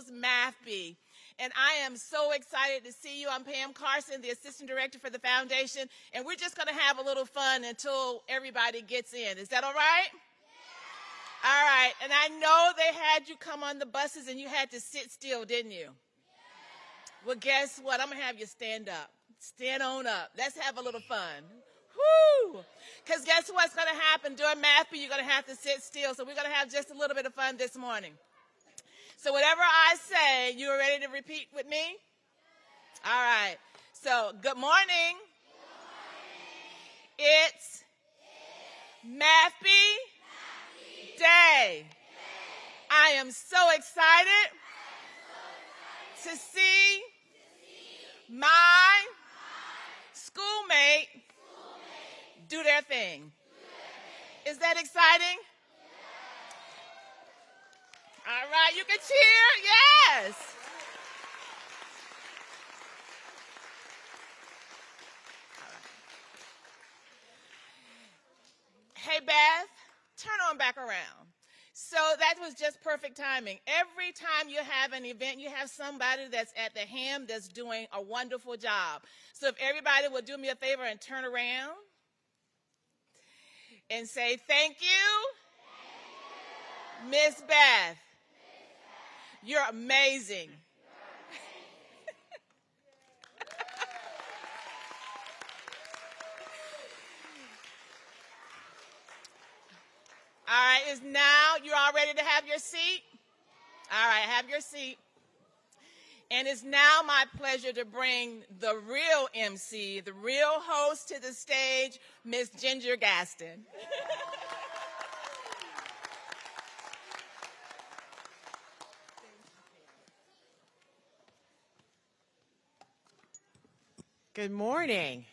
Schools Math Bee. And I am so excited to see you. I'm Pam Carson, the Assistant Director for the Foundation, and we're just going to have a little fun until everybody gets in. Is that all right? Yeah. All right, and I know they had you come on the buses and you had to sit still, didn't you? Yeah. Well, guess what? I'm going to have you stand up. Stand on up. Let's have a little fun. Woo! Because guess what's going to happen during Math Bee? You're going to have to sit still, so we're going to have just a little bit of fun this morning. So whatever I say, you are ready to repeat with me? All right. So good morning. It's Math Bee Day. I am so excited to see my schoolmate do their thing. Is that exciting? All right, you can cheer. Yes. Hey, Beth, turn on back around. So that was just perfect timing. Every time you have an event, you have somebody that's at the helm that's doing a wonderful job. So if everybody would do me a favor and turn around and say, thank you, Miss Beth. You're amazing. All right, is now, you're all ready to have your seat? All right, have your seat. And it's now my pleasure to bring the real MC, the real host to the stage, Miss Ginger Gaston. Good morning.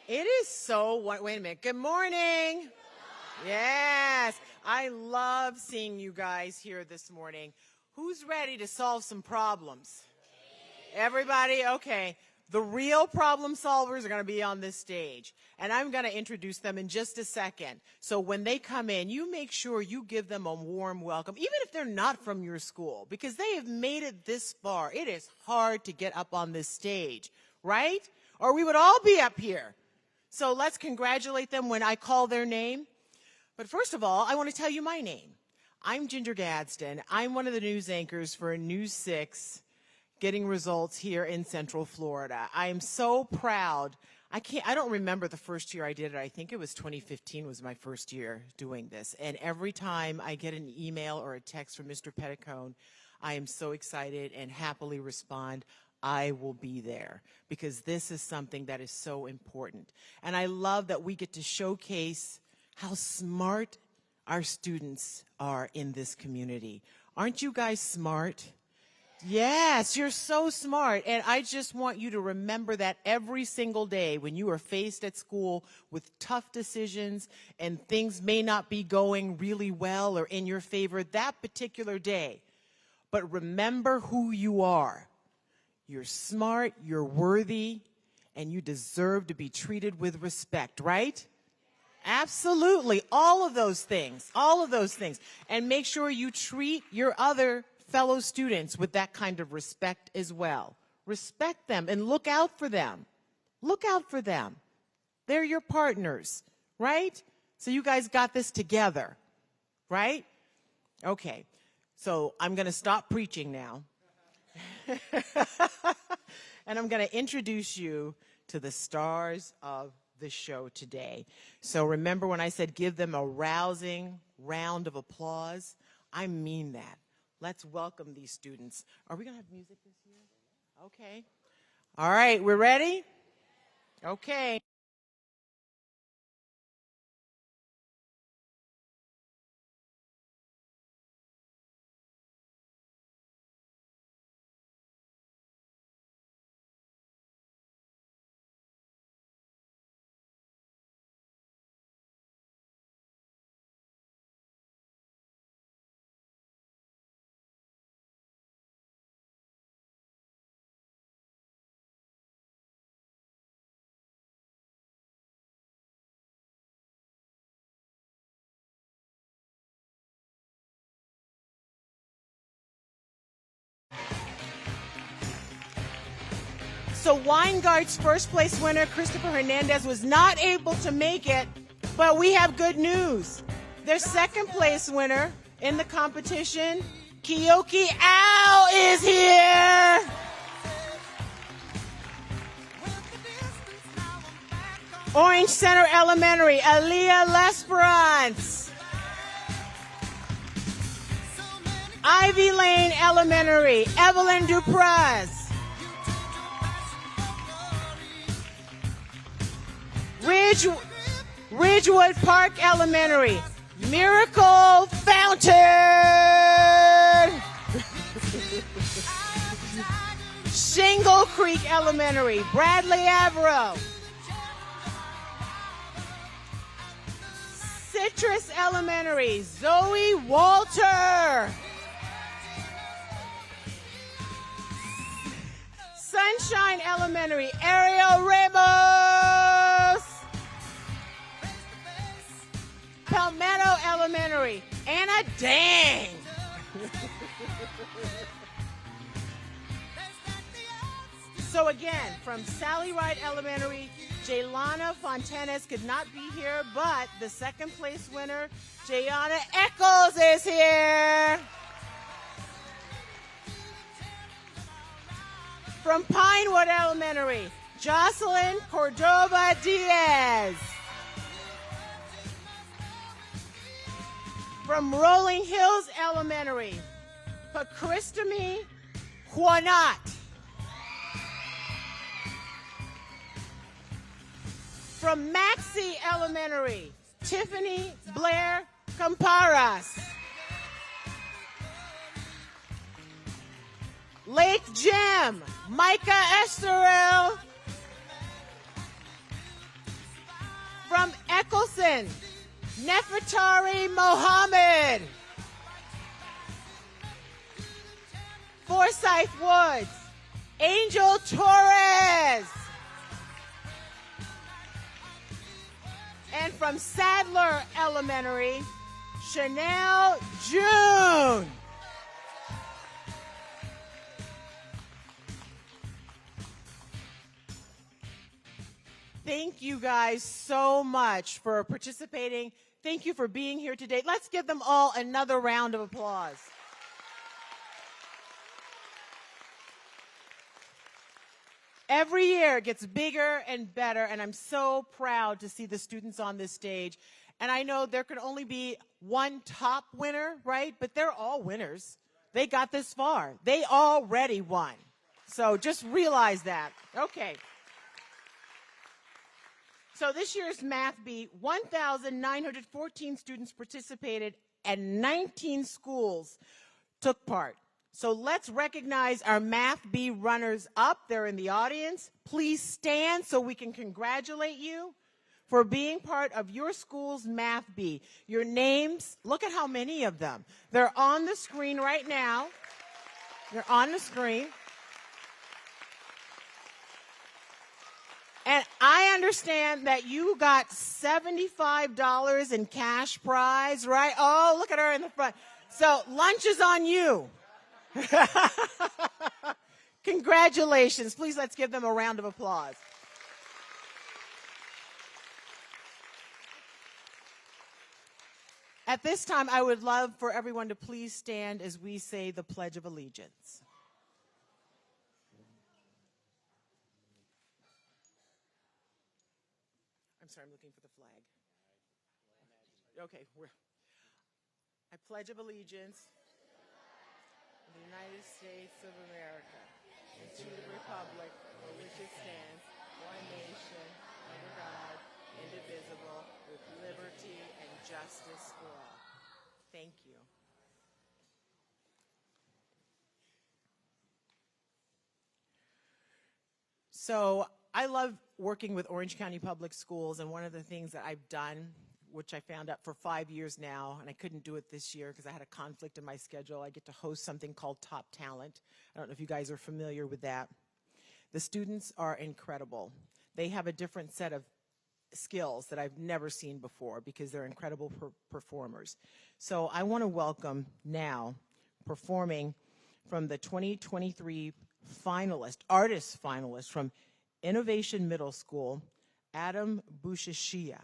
It is so, wait a minute. Good morning. Yes, I love seeing you guys here this morning. Who's ready to solve some problems? Everybody? Okay. The real problem solvers are going to be on this stage, and I'm going to introduce them in just a second. So when they come in, you make sure you give them a warm welcome, even if they're not from your school, because they have made it this far. It is hard to get up on this stage, right? Or we would all be up here. So let's congratulate them when I call their name. But first of all, I want to tell you my name. I'm Ginger Gadsden. I'm one of the news anchors for News 6, getting results here in Central Florida. I am so proud. I don't remember the first year I did it. I think it was 2015 was my first year doing this. And every time I get an email or a text from Mr. Petticone, I am so excited and happily respond. I will be there because this is something that is so important. And I love that we get to showcase how smart our students are in this community. Aren't you guys smart? Yes, you're so smart. And I just want you to remember that every single day when you are faced at school with tough decisions and things may not be going really well or in your favor that particular day. But remember who you are. You're smart, you're worthy, and you deserve to be treated with respect, right? Absolutely. All of those things. All of those things. And make sure you treat your other fellow students with that kind of respect as well. Respect them and look out for them. Look out for them. They're your partners, right? So you guys got this together, right? Okay. So I'm going to stop preaching now. And I'm going to introduce you to the stars of the show today. So remember when I said give them a rousing round of applause? I mean that. Let's welcome these students. Are we going to have music this year? Okay. All right, we're ready? Okay. So Weingart's first place winner, Christopher Hernandez, was not able to make it, but we have good news. Their second place winner in the competition, Kiyoki Al, is here. Orange Center Elementary, Aaliyah Lesperance. Ivy Lane Elementary, Evelyn Dupraz. Ridgewood Park Elementary, Miracle Fountain. Shingle Creek Elementary, Bradley Averill. Citrus Elementary, Zoe Walter. Sunshine Elementary, Ariel Ramos. Palmetto Elementary, Anna Dang. So again, from Sally Ride Elementary, Jaylana Fontanes could not be here, but the second place winner, Jayana Eccles, is here. From Pinewood Elementary, Jocelyn Cordova Diaz. From Rolling Hills Elementary, Pakristami Juanat. From Maxey Elementary, Tiffany Blair Camparas. Lake Gem, Micah Esterel. From Eccleston, Nefertari Mohammed. Forsyth Woods, Angel Torres. And from Sadler Elementary, Chanel June. Thank you guys so much for participating. Thank you for being here today. Let's give them all another round of applause. Every year it gets bigger and better, and I'm so proud to see the students on this stage. And I know there can only be one top winner, right? But they're all winners. They got this far. They already won. So just realize that. Okay. So this year's Math Bee, 1,914 students participated and 19 schools took part. So let's recognize our Math Bee runners up. They're in the audience. Please stand so we can congratulate you for being part of your school's Math Bee. Your names, look at how many of them. They're on the screen right now. They're on the screen. And I understand that you got $75 in cash prize, right? Oh, look at her in the front. So lunch is on you. Congratulations. Please let's give them a round of applause. At this time, I would love for everyone to please stand as we say the Pledge of Allegiance. I'm sorry, I'm looking for the flag. Okay, I pledge of allegiance to the United States of America and to the republic for which it stands, one nation, under God, indivisible, with liberty and justice for all. Thank you. So I love working with Orange County Public Schools, and one of the things that I've done, which I found out for 5 years now, and I couldn't do it this year because I had a conflict in my schedule, I get to host something called Top Talent. I don't know if you guys are familiar with that. The students are incredible. They have a different set of skills that I've never seen before because they're incredible performers. So I want to welcome now, performing from the 2023 finalist, artist finalist from Innovation Middle School, Adam Bushashia.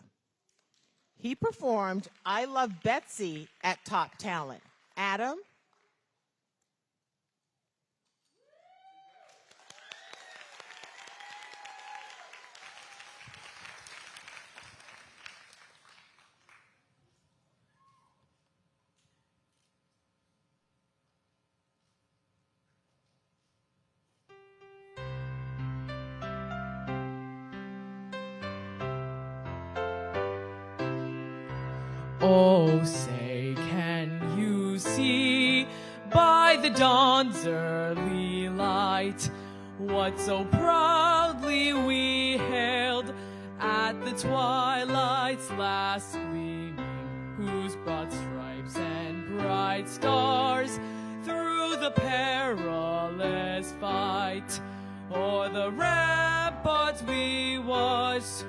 He performed I Love Betsy at Top Talent. Adam? Oh, say, can you see by the dawn's early light what so proudly we hailed at the twilight's last gleaming, whose broad stripes and bright stars through the perilous fight o'er the ramparts we watched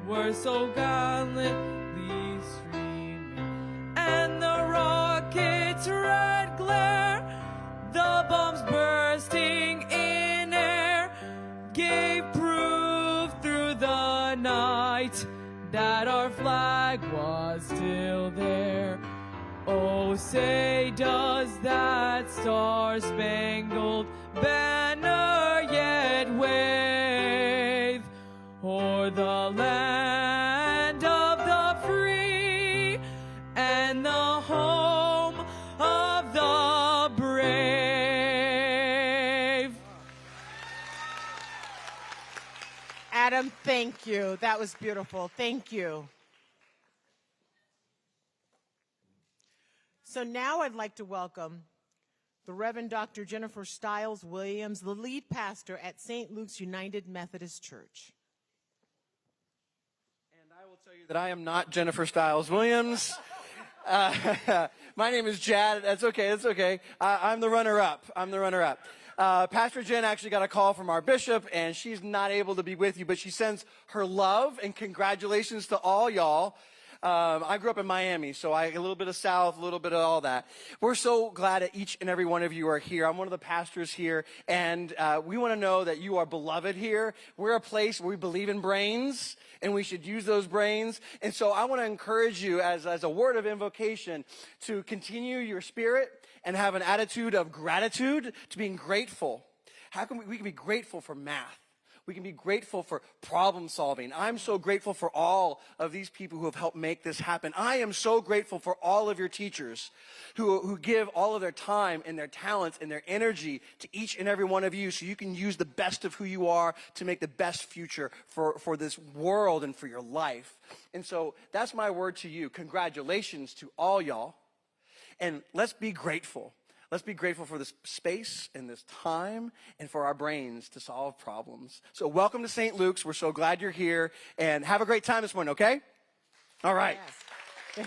were so gallantly streaming, and the rocket's red glare, the bombs bursting in air, gave proof through the night that our flag was still there. Oh, say, does that star-spangled banner yet wave o'er the land of the free and the home of the brave? Adam, thank you. That was beautiful. Thank you. So now I'd like to welcome the Reverend Dr. Jennifer Stiles Williams, the lead pastor at St. Luke's United Methodist Church. And I will tell you that I am not Jennifer Stiles Williams. My name is Jad. That's okay. That's okay. I'm the runner-up. Pastor Jen actually got a call from our bishop, and she's not able to be with you, but she sends her love and congratulations to all y'all. I grew up in Miami, so a little bit of South, a little bit of all that. We're so glad that each and every one of you are here. I'm one of the pastors here, and we want to know that you are beloved here. We're a place where we believe in brains, and we should use those brains. And so I want to encourage you as a word of invocation to continue your spirit and have an attitude of gratitude, to being grateful. How can we can be grateful for math? We can be grateful for problem solving. I'm so grateful for all of these people who have helped make this happen. I am so grateful for all of your teachers who give all of their time and their talents and their energy to each and every one of you so you can use the best of who you are to make the best future for this world and for your life. And so that's my word to you. Congratulations to all y'all. And let's be grateful. Let's be grateful for this space and this time and for our brains to solve problems. So welcome to St. Luke's. We're so glad you're here. And have a great time this morning, okay? All right. Yes.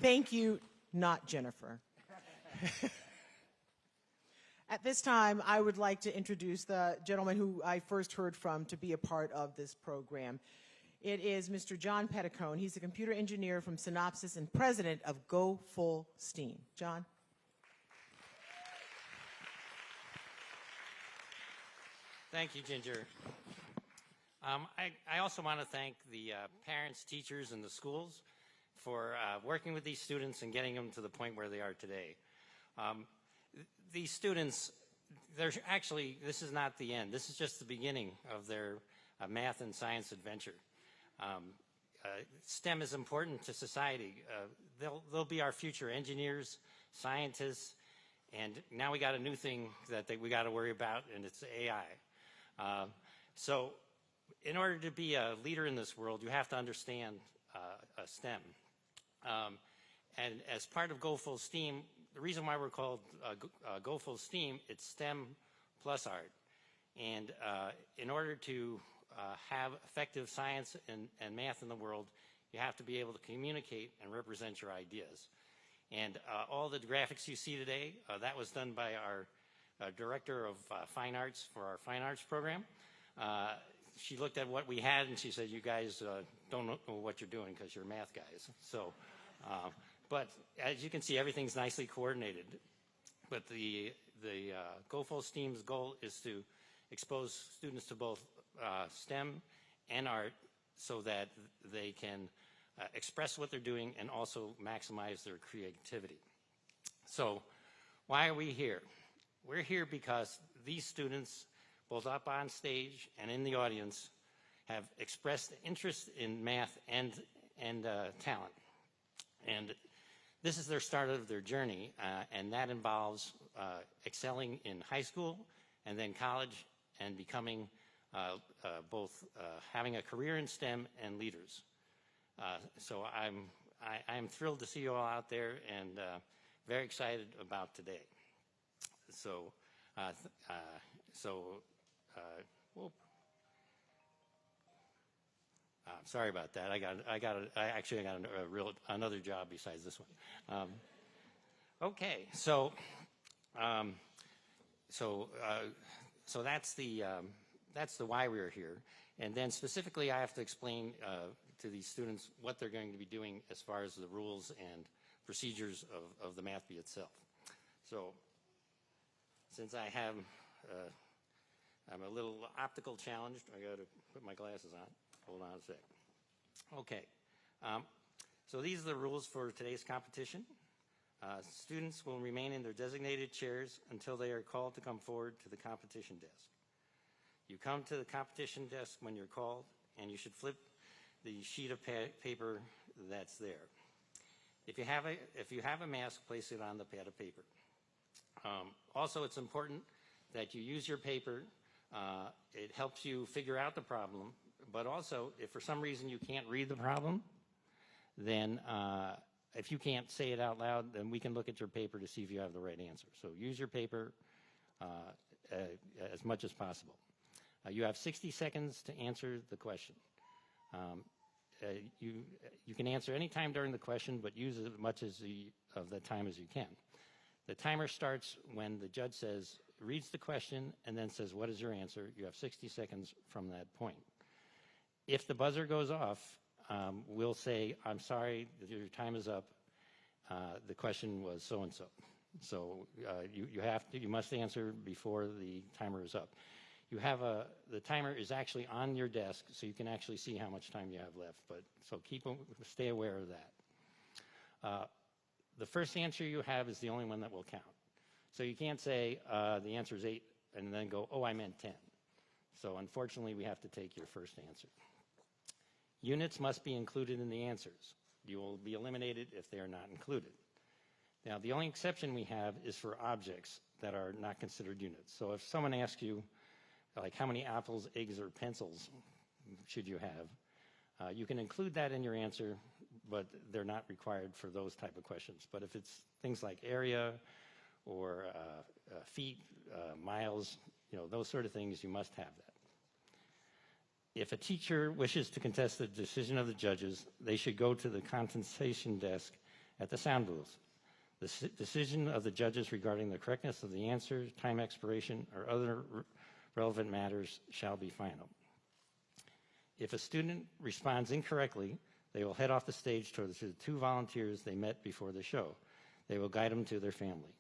Thank you, not Jennifer. At this time, I would like to introduce the gentleman who I first heard from to be a part of this program. It is Mr. John Petticone. He's a computer engineer from Synopsys and president of Go Full Steam. John? Thank you, Ginger. I also want to thank the parents, teachers, and the schools for working with these students and getting them to the point where they are today. These students, this is not the end. This is just the beginning of their math and science adventure. STEM is important to society. They'll be our future engineers, scientists, and now we got a new thing that we got to worry about, and it's AI. So in order to be a leader in this world, you have to understand STEM. And as part of Go Full Steam, the reason why we're called Go Full Steam, it's STEM plus art. And in order to have effective science and math in the world, you have to be able to communicate and represent your ideas. And all the graphics you see today, that was done by our director of fine arts for our fine arts program. She looked at what we had and she said, you guys don't know what you're doing because you're math guys. So, but as you can see, everything's nicely coordinated. but the Go Full STEAM's goal is to expose students to both STEM and art so that they can express what they're doing and also maximize their creativity. So why are we here? We're here because these students, both up on stage and in the audience, have expressed interest in math and talent. And this is their start of their journey, and that involves excelling in high school and then college and becoming both having a career in STEM and leaders. So I'm thrilled to see you all out there and very excited about today. So, whoop. Sorry about that. I got another job besides this one. Okay, so that's the why we're here, and then specifically I have to explain to these students what they're going to be doing as far as the rules and procedures of the math bee itself. So, since I'm a little optical challenged, I got to put my glasses on. Hold on a sec. Okay. So these are the rules for today's competition. Students will remain in their designated chairs until they are called to come forward to the competition desk. You come to the competition desk when you're called, and you should flip the sheet of paper that's there. If you have a mask, place it on the pad of paper. Also, it's important that you use your paper. It helps you figure out the problem, but also, if for some reason you can't read the problem, then if you can't say it out loud, then we can look at your paper to see if you have the right answer. So use your paper as much as possible. You have 60 seconds to answer the question. You can answer any time during the question, but use as much of the time as you can. The timer starts when the judge reads the question and then says, "What is your answer?" You have 60 seconds from that point. If the buzzer goes off, we'll say, "I'm sorry, your time is up. The question was so-and-so." So you must answer before the timer is up. The timer is actually on your desk, so you can actually see how much time you have left. So stay aware of that. The first answer you have is the only one that will count. So you can't say the answer is 8 and then go, "Oh, I meant 10." So unfortunately, we have to take your first answer. Units must be included in the answers. You will be eliminated if they are not included. Now, the only exception we have is for objects that are not considered units. So if someone asks you, like, how many apples, eggs, or pencils should you have, you can include that in your answer, but they're not required for those type of questions. But if it's things like area or feet, miles, those sort of things, you must have that. If a teacher wishes to contest the decision of the judges, they should go to the contestation desk at the sound booth. The decision of the judges regarding the correctness of the answer, time expiration, or other relevant matters shall be final. If a student responds incorrectly, they will head off the stage towards the 2 volunteers they met before the show. They will guide them to their family.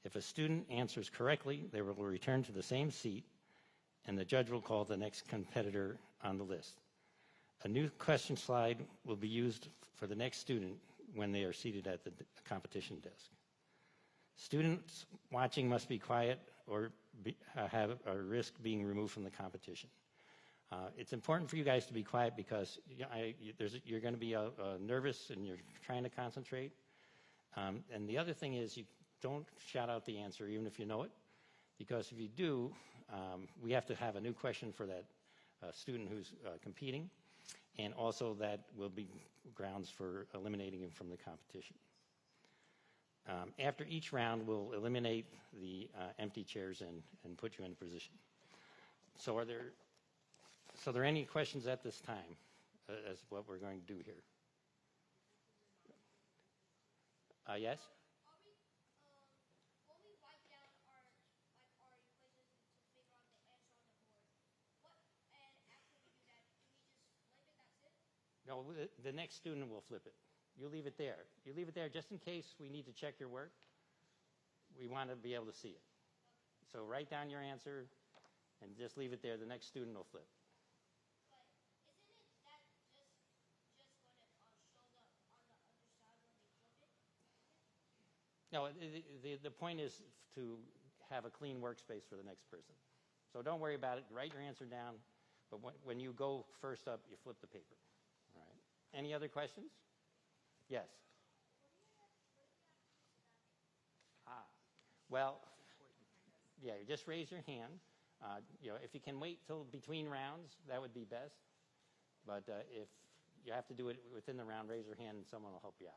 If a student answers correctly, they will return to the same seat, and the judge will call the next competitor on the list. A new question slide will be used for the next student when they are seated at the competition desk. Students watching must be quiet or have a risk being removed from the competition. It's important for you guys to be quiet because you're going to be nervous and you're trying to concentrate. And the other thing is you don't shout out the answer even if you know it, because if you do, we have to have a new question for that student who's competing, and also that will be grounds for eliminating him from the competition. After each round, we'll eliminate the empty chairs and put you in position. So are there any questions at this time as what we're going to do here? Yes? No, the next student will flip it. You leave it there. You leave it there just in case we need to check your work. we want to be able to see it. So write down your answer and just leave it there. The next student will flip. But isn't it that just going to show the on the other side when they flip it? No, the point is to have a clean workspace for the next person. So don't worry about it. Write your answer down. But when you go first up, you flip the paper. All right. Any other questions? Yes. Well, yeah, just raise your hand. If you can wait till between rounds, that would be best. But if you have to do it within the round, raise your hand and someone will help you out.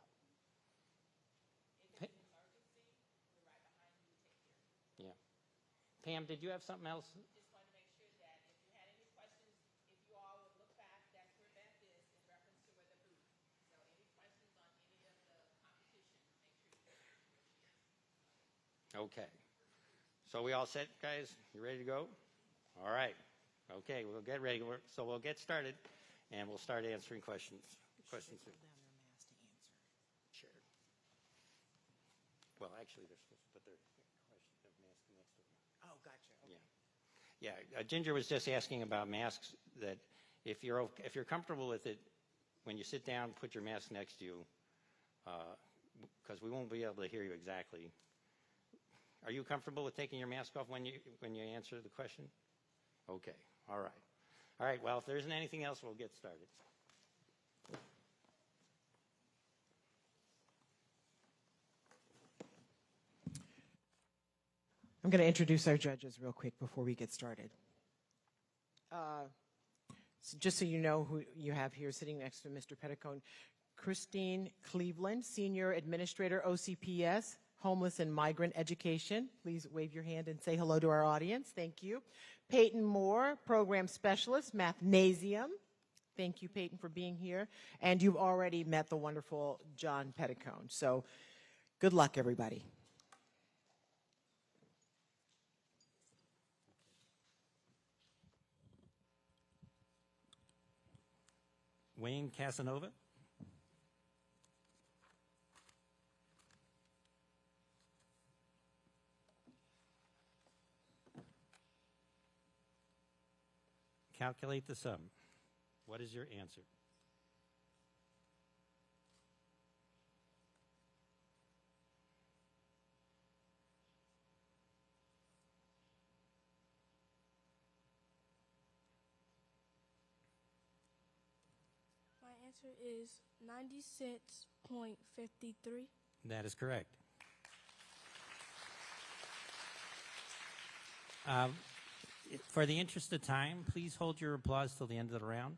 Yeah. Pam, did you have something else? Just wanted to make sure that if you had any questions, if you all would look back, that's where Beth is in reference to where the booth. So any questions on any of the competition, make sure you get where she is. Okay. So we all set, guys? You ready to go? All right. Okay, we'll get ready. So we'll get started, and we'll start answering questions. Questions. Sure. Well, actually, they're supposed to put their mask next to them. Oh, gotcha. Okay. Yeah. Ginger was just asking about masks. That if you're comfortable with it, when you sit down, put your mask next to you, because we won't be able to hear you exactly. Are you comfortable with taking your mask off when you answer the question? Okay. All right. All right. Well, if there isn't anything else, we'll get started. I'm going to introduce our judges real quick before we get started. So just so you know who you have here sitting next to Mr. Petticone, Christine Cleveland, Senior Administrator, OCPS, Homeless and Migrant Education. Please wave your hand and say hello to our audience. Thank you. Peyton Moore, Program Specialist, Mathnasium. Thank you, Peyton, for being here. And you've already met the wonderful John Petticone. So good luck, everybody. Wayne Casanova. Calculate the sum. What is your answer? My answer is 96.53. That is correct. For the interest of time, please hold your applause till the end of the round.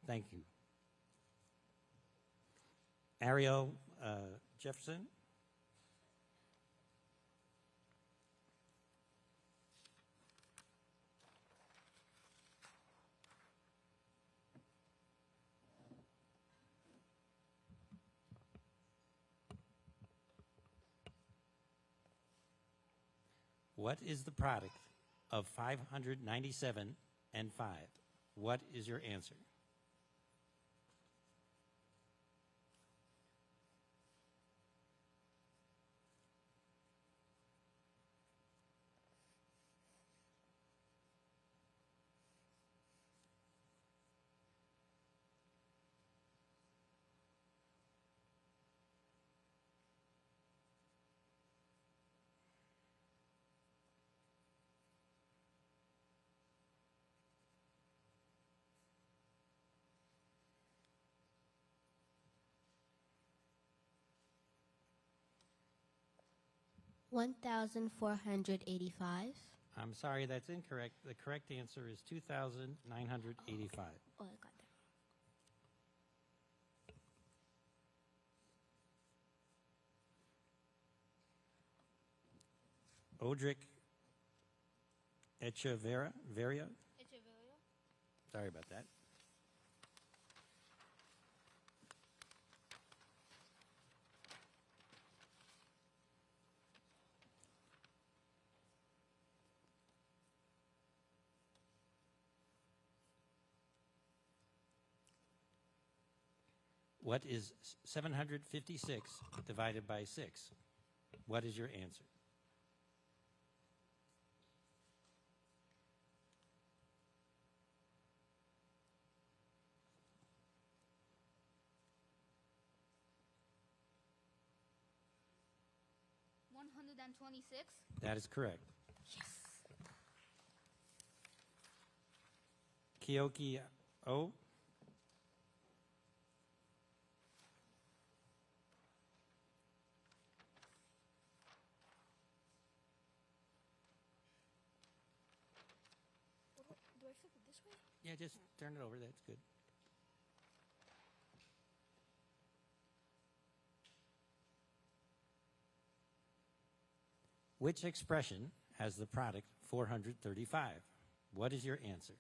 Thank you. Ariel Jefferson. What is the product of 597 and 5? What is your answer? $1,485. I'm sorry, that's incorrect. The correct answer is 2,985. Oh, I got that. Odrick Echeverria. Sorry about that. What is 756 divided by 6? What is your answer? 126. That is correct. Kyoki O. Do I flip it this way? Yeah, just turn it over. That's good. Which expression has the product 435? What is your answer?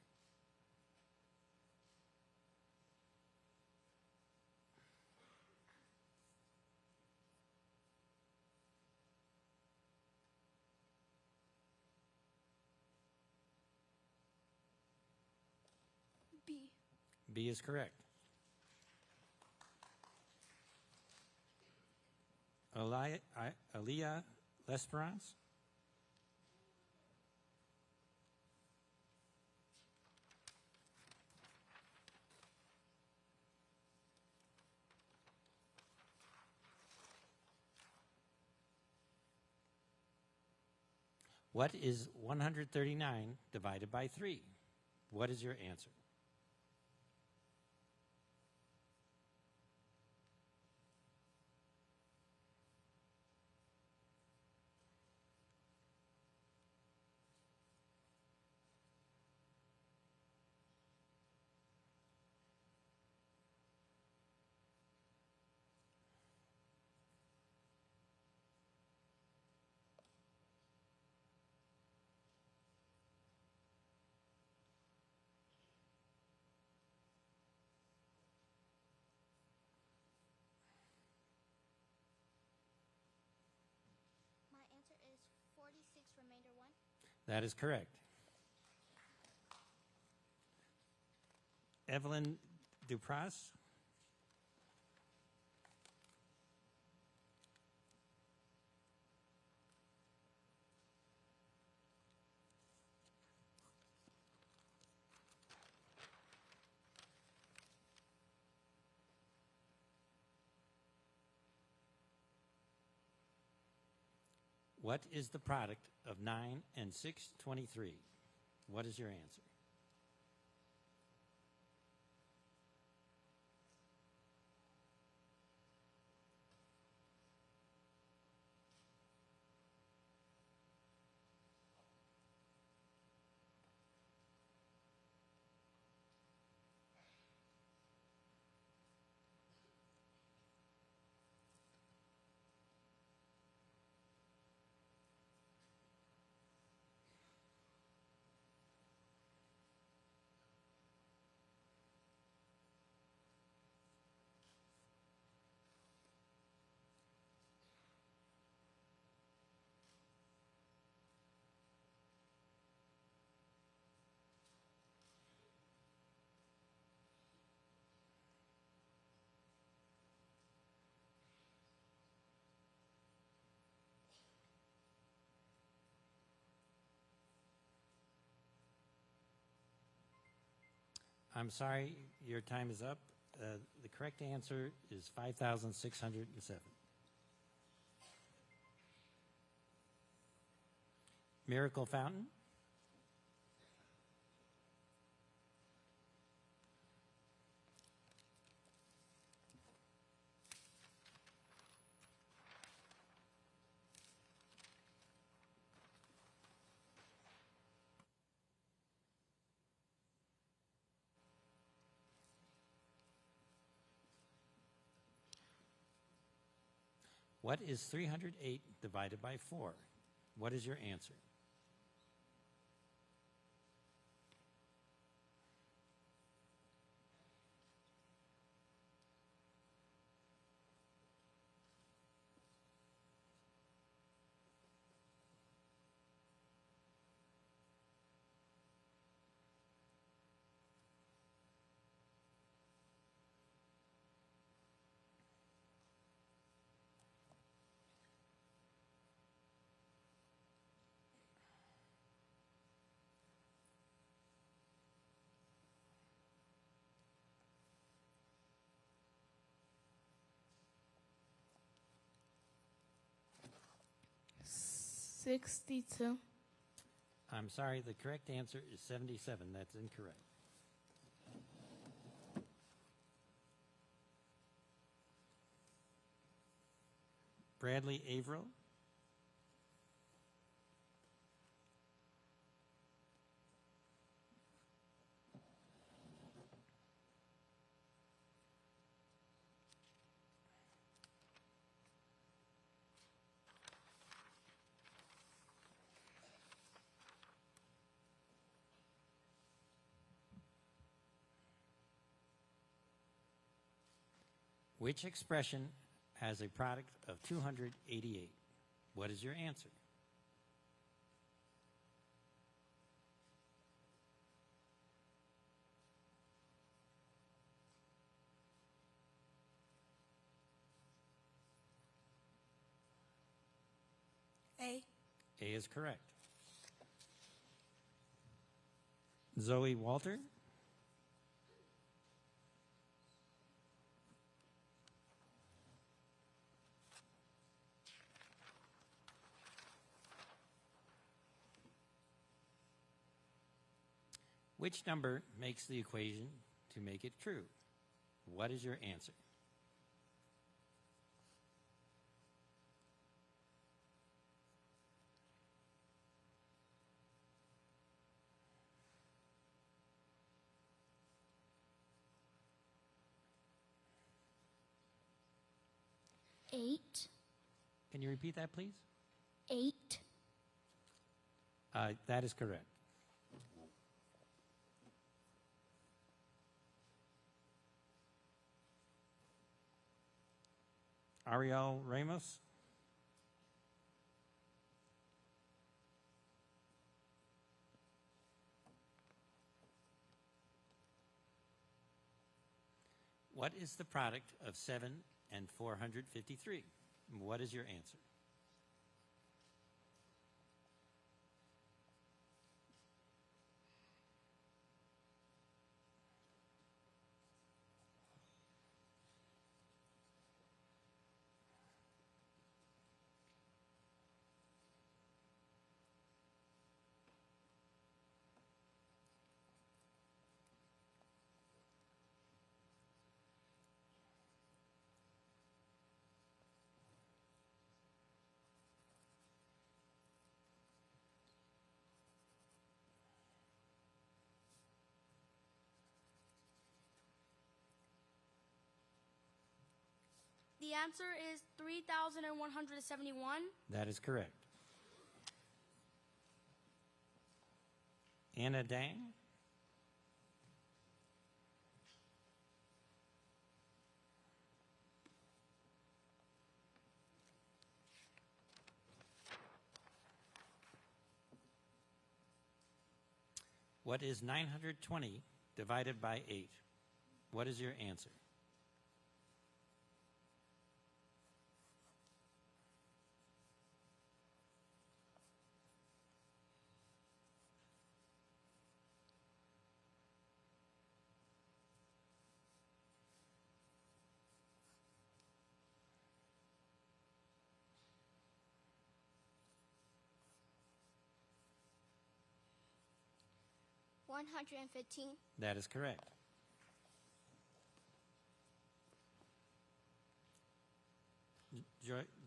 B. B is correct. Aliyah L'Esperance? What is 139 divided by 3? What is your answer? My answer is 46 remainder 1. That is correct. Evelyn Dupras? What is the product of 9 and 623? What is your answer? I'm sorry, your time is up. The correct answer is 5,607. Miracle Fountain? What is 308 divided by 4? What is your answer? 62. I'm sorry, the correct answer is 77. That's incorrect. Bradley Averill. Which expression has a product of 288? What is your answer? A. A is correct. Zoe Walter. Which number makes the equation to make it true? What is your answer? Eight. Can you repeat that, please? 8. That is correct. Ariel Ramos. What is the product of 7 and 453? What is your answer? The answer is 3,171. That is correct. Anna Dang. What is 920 divided by 8? What is your answer? $115. That is correct.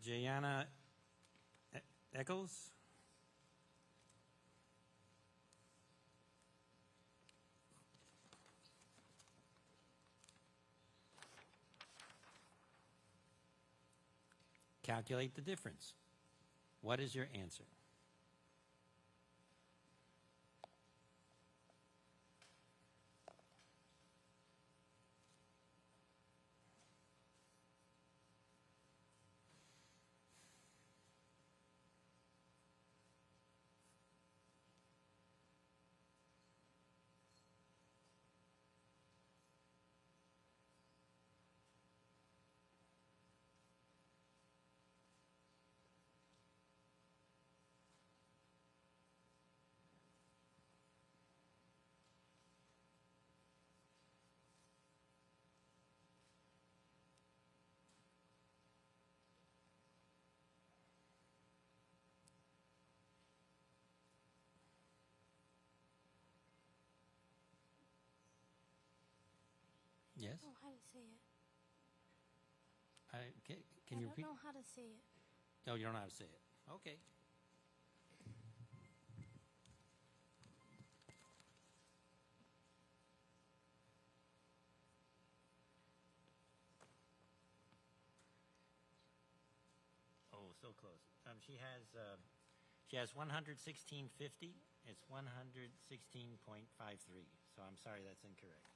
Jayana Eccles. Calculate the difference. What is your answer? Yes? I don't know how to say it. Can you I repeat? don't know how to say it. Oh, you don't know how to say it. Okay. Oh, so close. She has 116.50. It's 116.53. So I'm sorry, that's incorrect.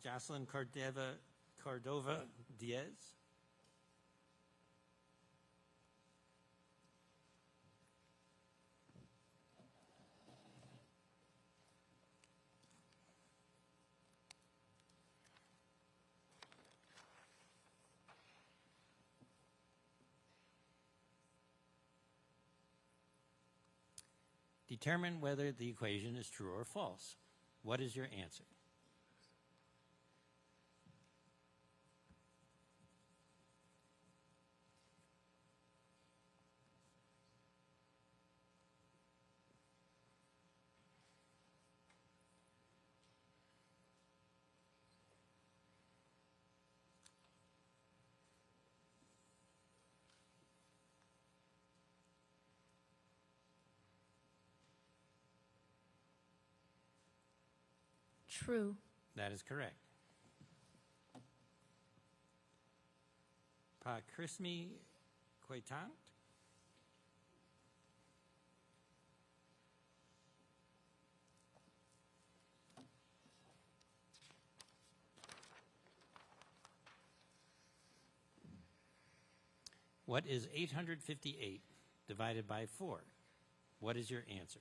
Jocelyn Cordova Diaz. Determine whether the equation is true or false. What is your answer? True. That is correct. Chrismi Quaitant. What is 858 divided by 4? What is your answer?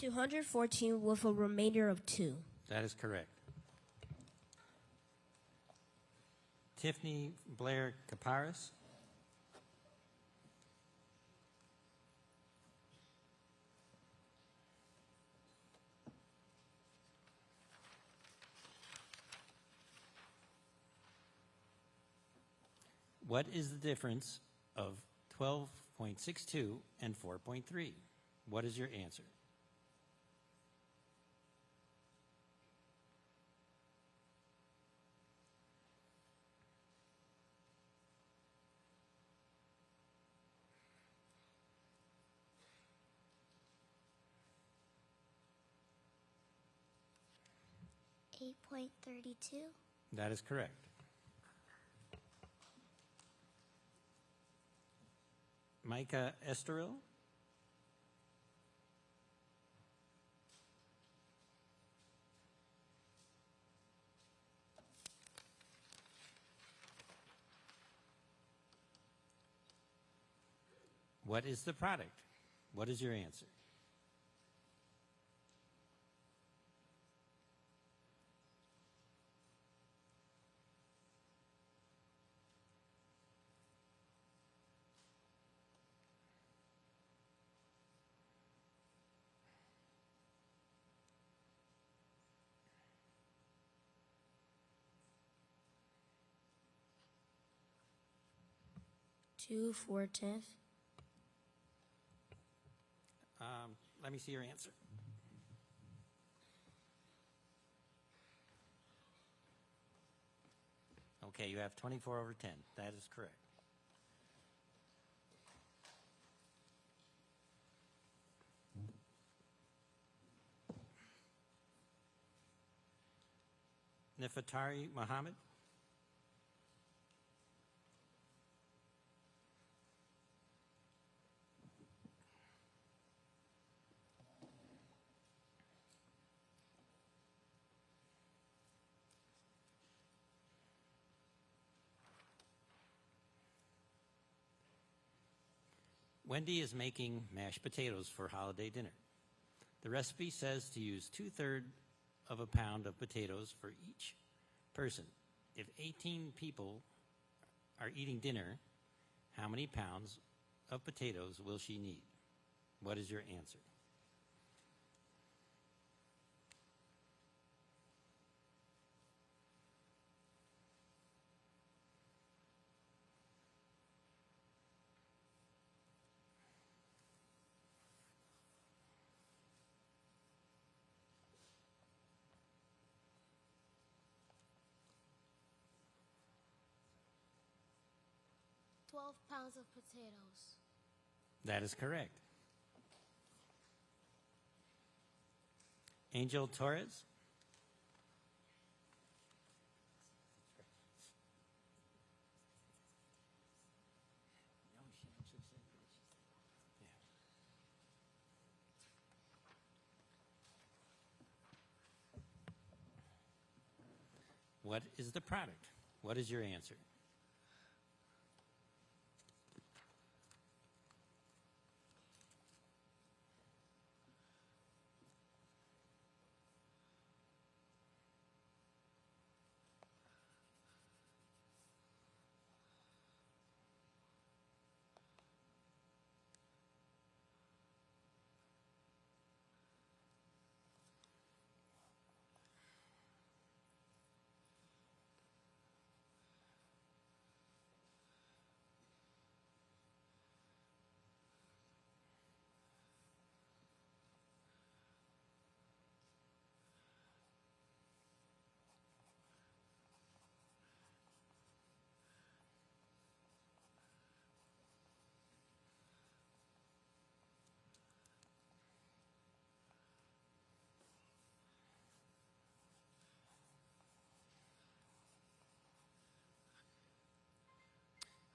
$214 with a remainder of 2. That is correct. Tiffany Blair Caparis. What is the difference of 12.62 and 4.3? What is your answer? $8.32. That is correct. Micah Estoril. What is the product? What is your answer? Two 4/10. Let me see your answer. Okay, you have 24 over 10. That is correct. Nifatari Muhammad. Wendy is making mashed potatoes for holiday dinner. The recipe says to use 2/3 of a pound of potatoes for each person. If 18 people are eating dinner, how many pounds of potatoes will she need? What is your answer? $12 pounds of potatoes. That is correct. Angel Torres. What is the product? What is your answer?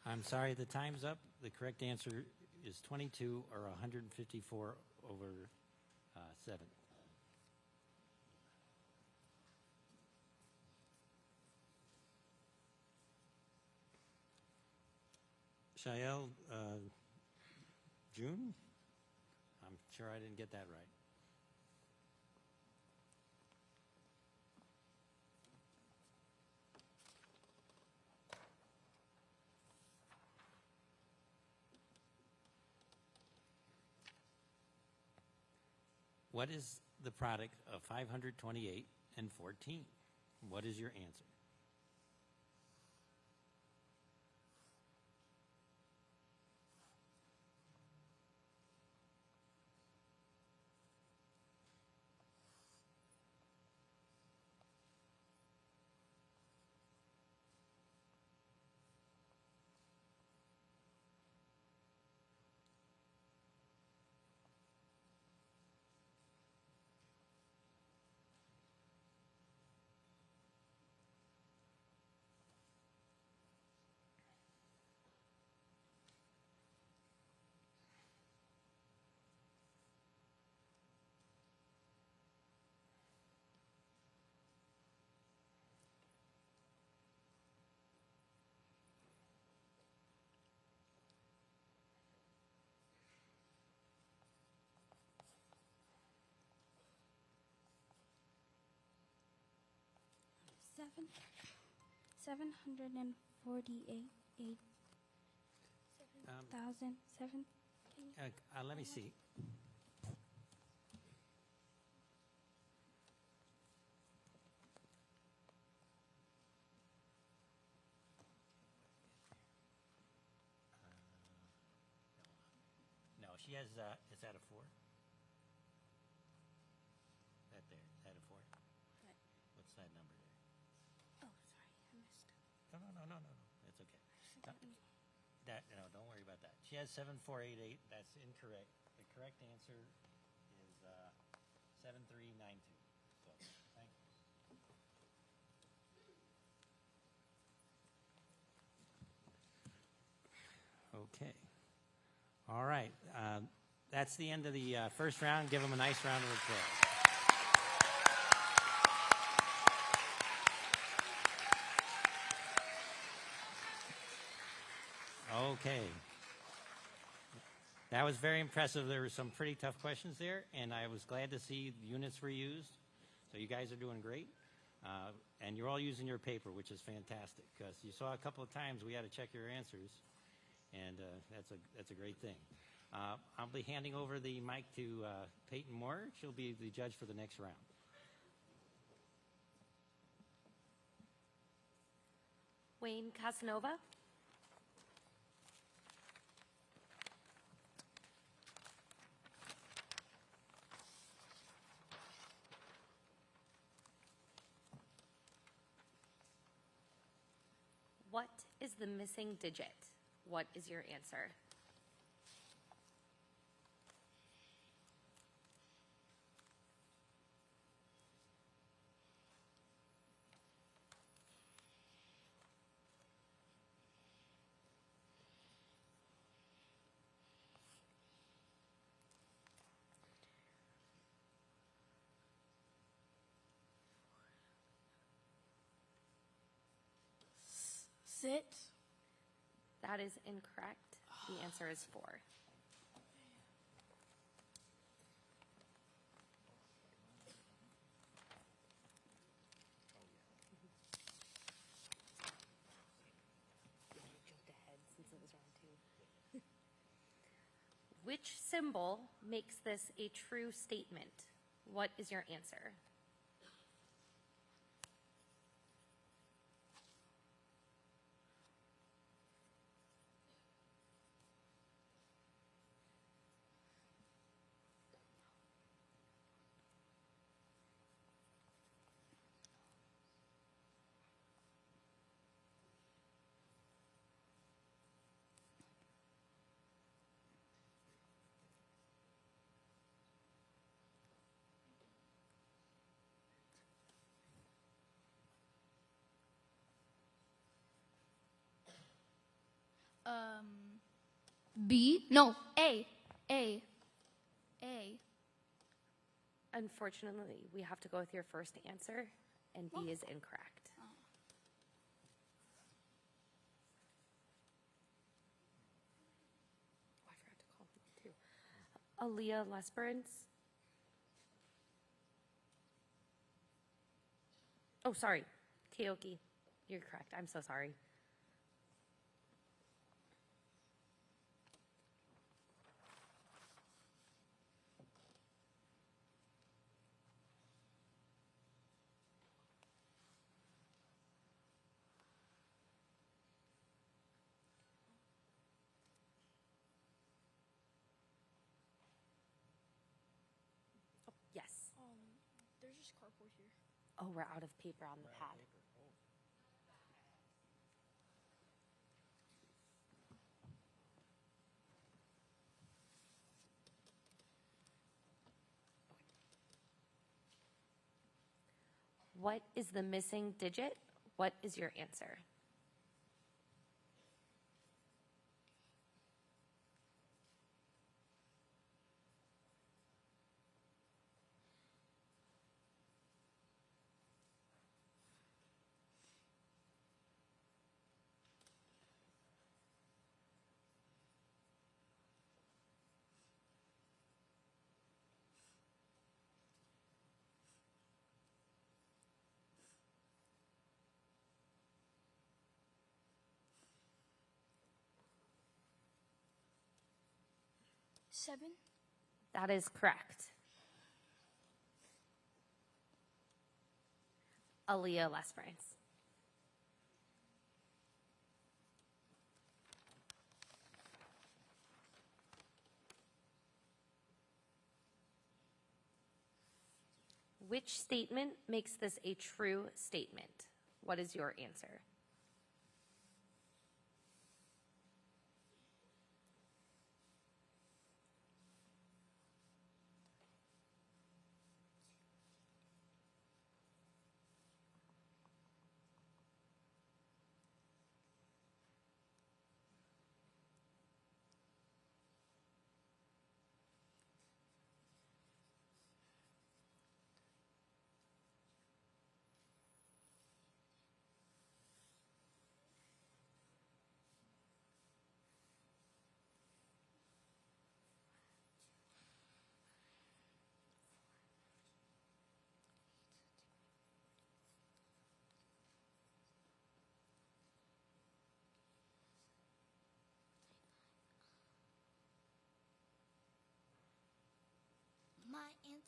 I'm sorry, the time's up. The correct answer is 22 or 154 over 7. Shael June? I'm sure I didn't get that right. What is the product of 528 and 14? What is your answer? Seven, 748, 7,000, 7. Let me see. No, she has, is that a 4? That there, is that a 4? What? What's that number there? Oh, sorry, I missed. No. It's okay. No, don't worry about that. She has 7488. That's incorrect. The correct answer is 7392. So, thank you. Okay. All right. That's the end of the first round. Give them a nice round of applause. Okay. That was very impressive. There were some pretty tough questions there, and I was glad to see the units were used. So you guys are doing great. And you're all using your paper, which is fantastic, because you saw a couple of times we had to check your answers, and that's a great thing. I'll be handing over the mic to Peyton Moore. She'll be the judge for the next round. Wayne Casanova. What is the missing digit? What is your answer? Six. That is incorrect. The answer is 4. Which symbol makes this a true statement? What is your answer? B. No. A. A. A. Unfortunately, we have to go with your first answer, and B is incorrect. Oh, I forgot to call him too. Aaliyah Lesperance. Oh, sorry. Teoki. You're correct. I'm so sorry. Yes. There's just cardboard here. Oh, we're out of paper on the pad. What is the missing digit? What is your answer? Seven. That is correct. Aaliyah Lesperance. Which statement makes this a true statement? What is your answer?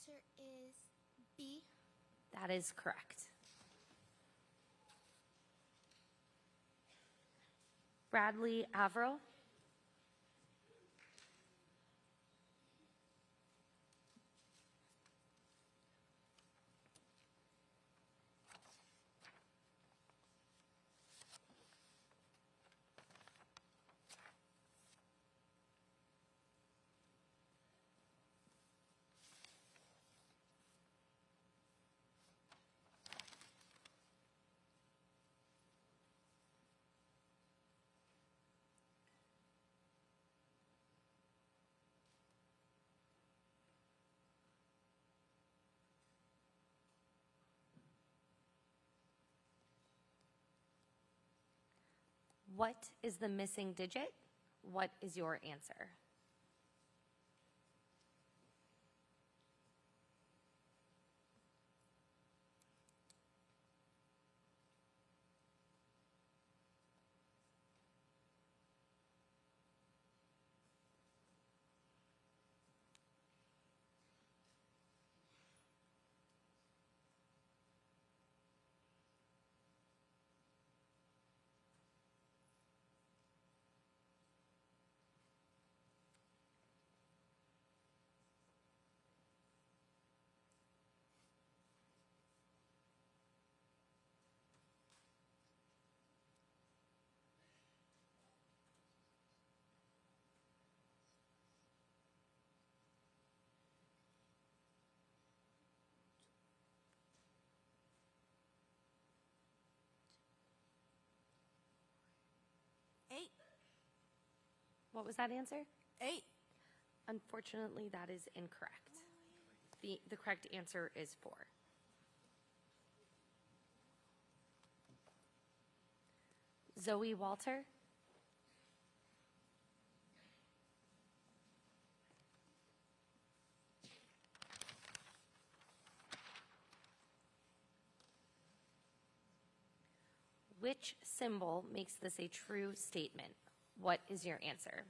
answer is B. That is correct. Bradley Averill. What is the missing digit? What is your answer? Eight. What was that answer? 8. Unfortunately, that is incorrect. The correct answer is 4. Zoe Walter. Which symbol makes this a true statement? What is your answer?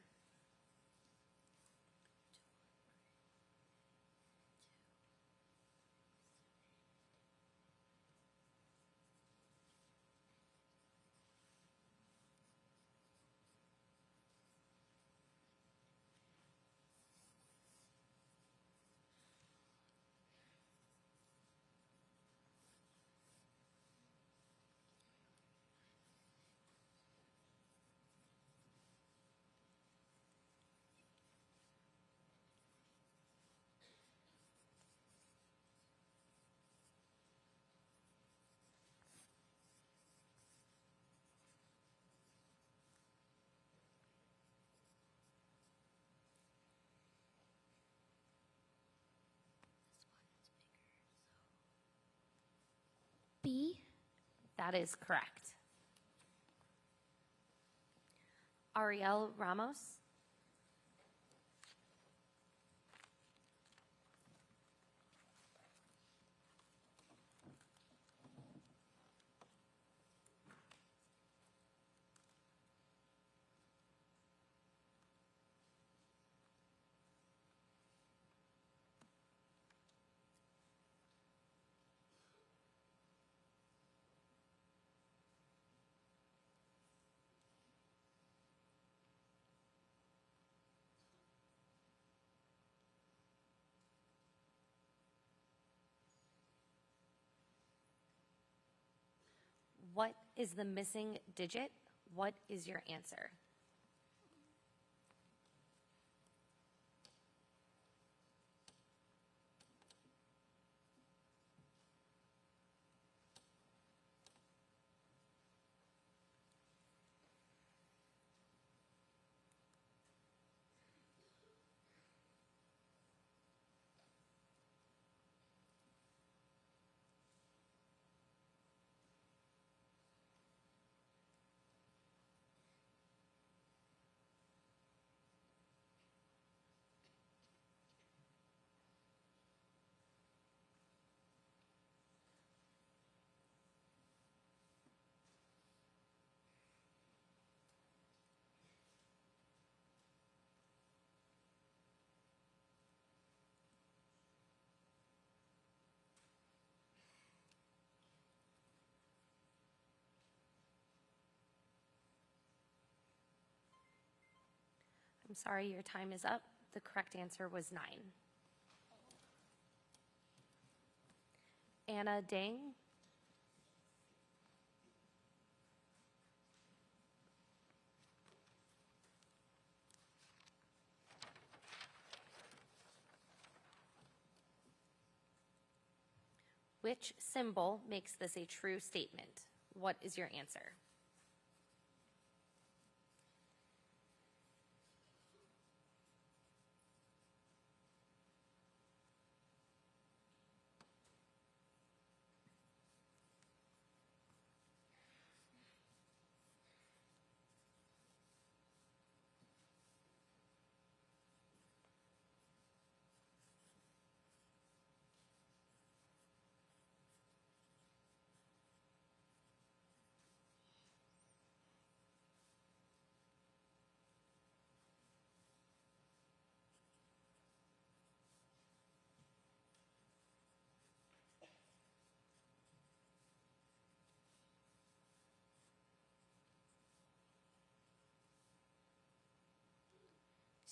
B. That is correct. Ariel Ramos. What is the missing digit? What is your answer? I'm sorry, your time is up. The correct answer was 9. Anna Dang. Which symbol makes this a true statement? What is your answer?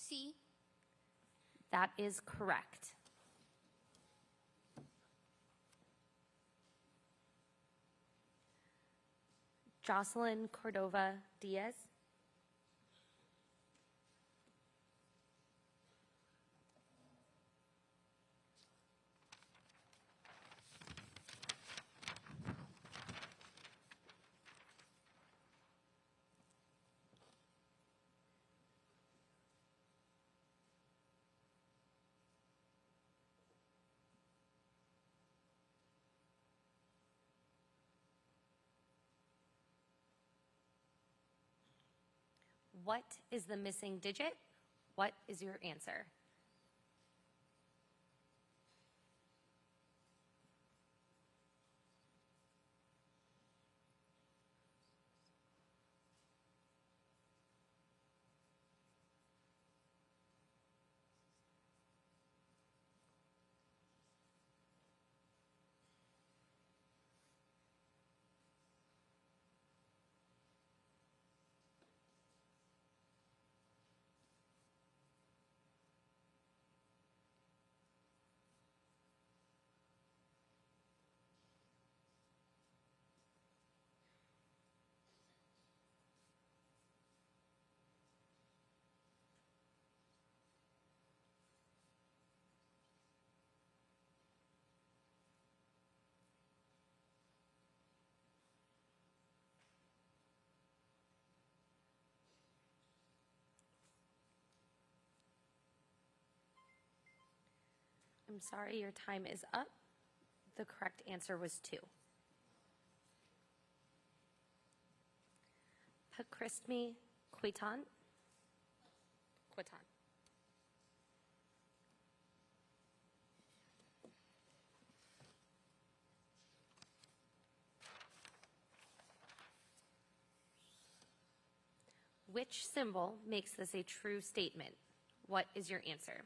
C. That is correct. Jocelyn Cordova Diaz. What is the missing digit? What is your answer? I'm sorry, your time is up. The correct answer was 2. Pakristmi Quitan. Which symbol makes this a true statement? What is your answer?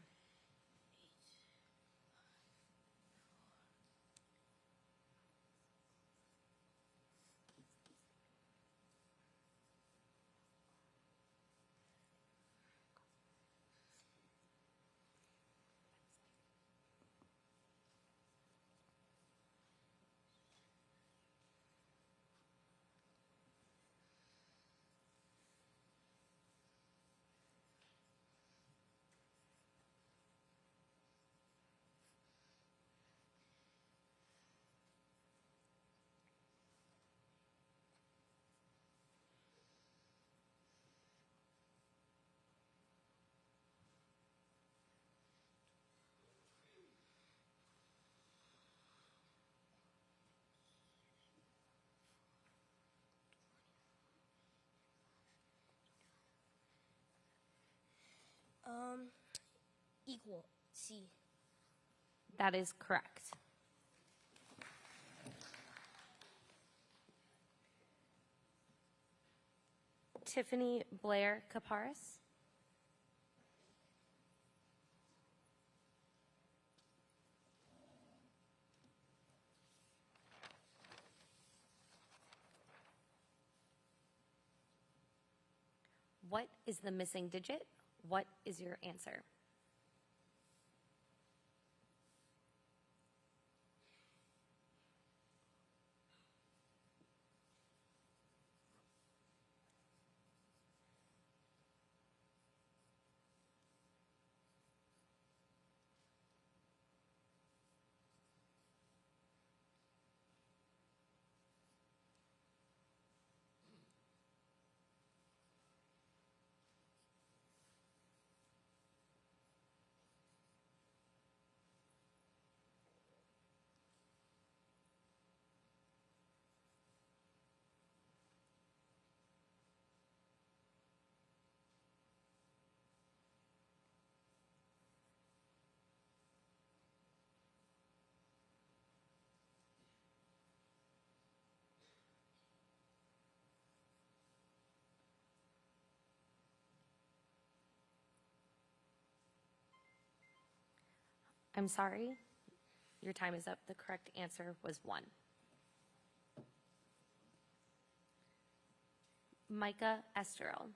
Equal. C. That is correct. Tiffany Blair Caparis. What is the missing digit? What is your answer? I'm sorry, your time is up. The correct answer was 1. Micah Esterl.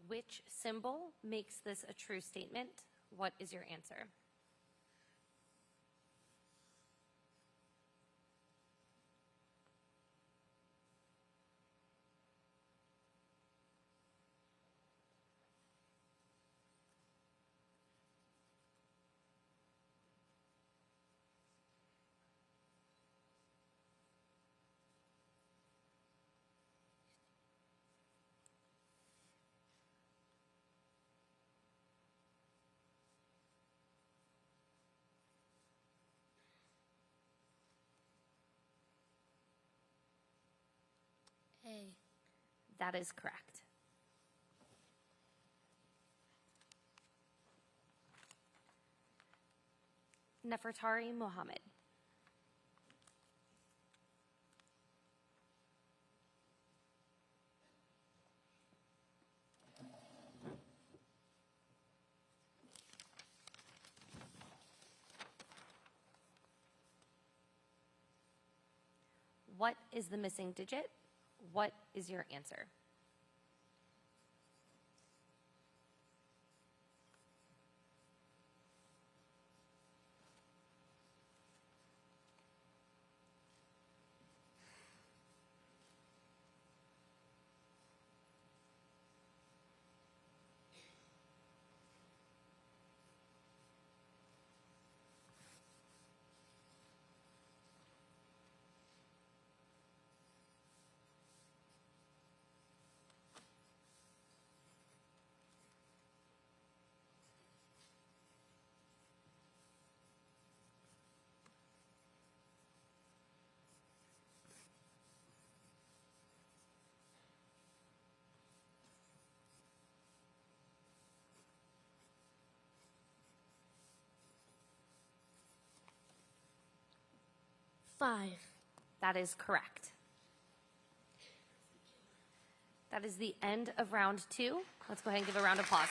Which symbol makes this a true statement? What is your answer? A. That is correct. Nefertari Mohammed. What is the missing digit? What is your answer? Five. That is correct. That is the end of round 2. Let's go ahead and give a round of applause.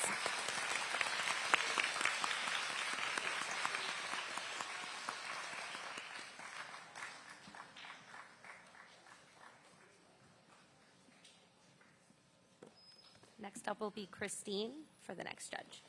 Next up will be Christine for the next judge.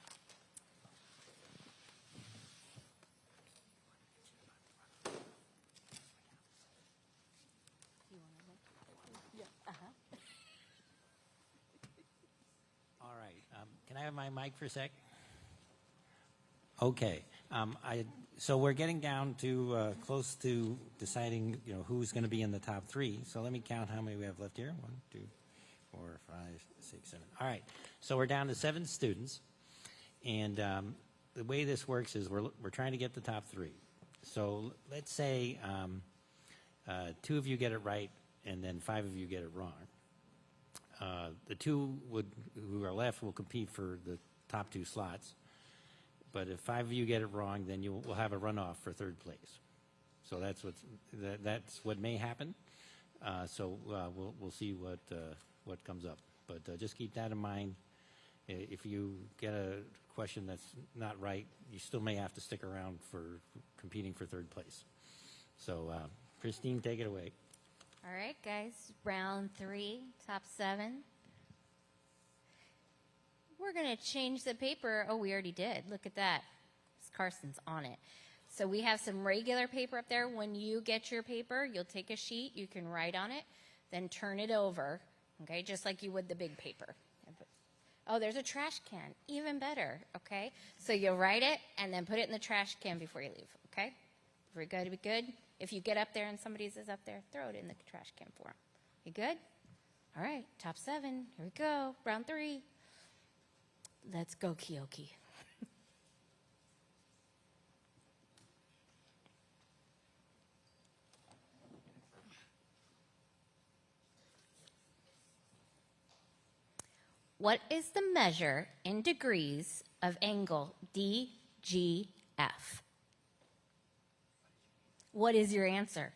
All right. Can I have my mic for a sec? Okay. So we're getting down to close to deciding, who's going to be in the top 3. So let me count how many we have left here. 1, 2, 4, 5, 6, 7. All right. So we're down to 7 students, and the way this works is we're trying to get the top 3. So let's say 2 of you get it right, and then 5 of you get it wrong. The 2 who are left will compete for the top 2 slots. But if 5 of you get it wrong, then we'll have a runoff for 3rd place. So that's what may happen. So we'll see what comes up. But just keep that in mind. If you get a question that's not right, you still may have to stick around for competing for third place. So Christine, take it away. All right, guys. Round 3, top 7. We're going to change the paper. Oh, we already did. Look at that. Carson's on it. So we have some regular paper up there. When you get your paper, you'll take a sheet. You can write on it, then turn it over, okay, just like you would the big paper. Oh, there's a trash can. Even better, okay? So you'll write it and then put it in the trash can before you leave, okay? We're good, we good? If you get up there and somebody's is up there, throw it in the trash can for them. You good? All right, top 7. Here we go. Round 3. Let's go, Kyoki. What is the measure in degrees of angle DGF? What is your answer?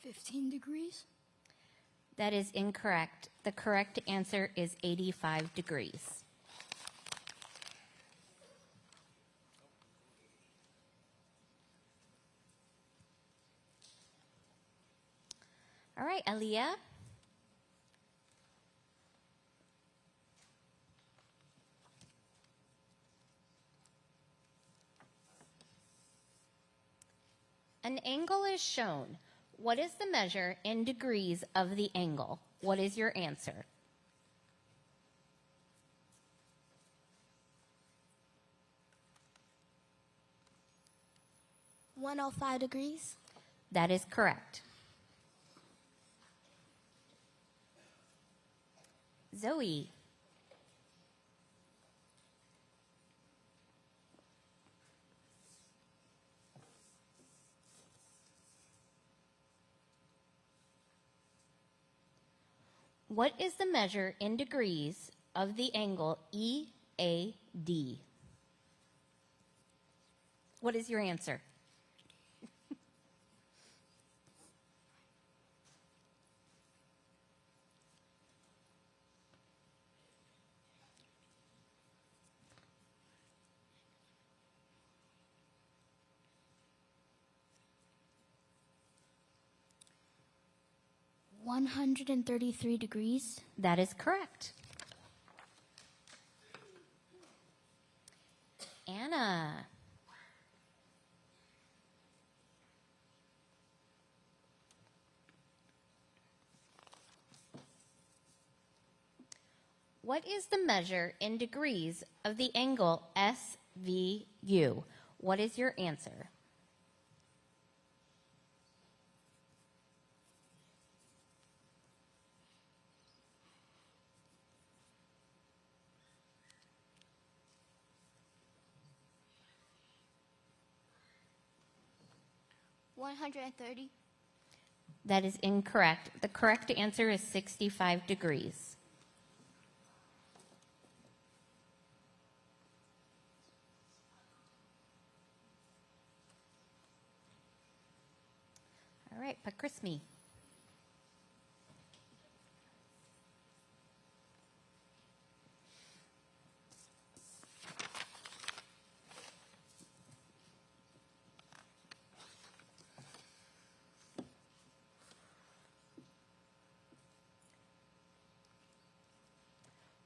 $15? That is incorrect. The correct answer is 85 degrees. All right, Aaliyah. An angle is shown. What is the measure in degrees of the angle? What is your answer? $105? That is correct. Zoe. What is the measure in degrees of the angle EAD? What is your answer? $133? That is correct. Anna. What is the measure in degrees of the angle SVU? What is your answer? $130? That is incorrect. The correct answer is 65 degrees. All right, Pakrismi.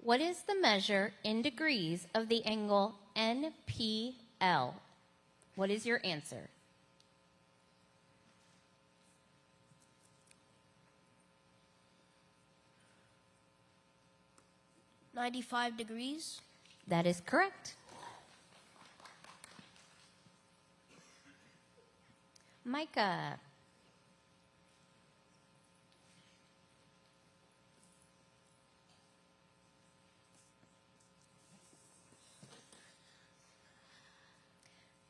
What is the measure in degrees of the angle NPL? What is your answer? 95 degrees. That is correct. Micah.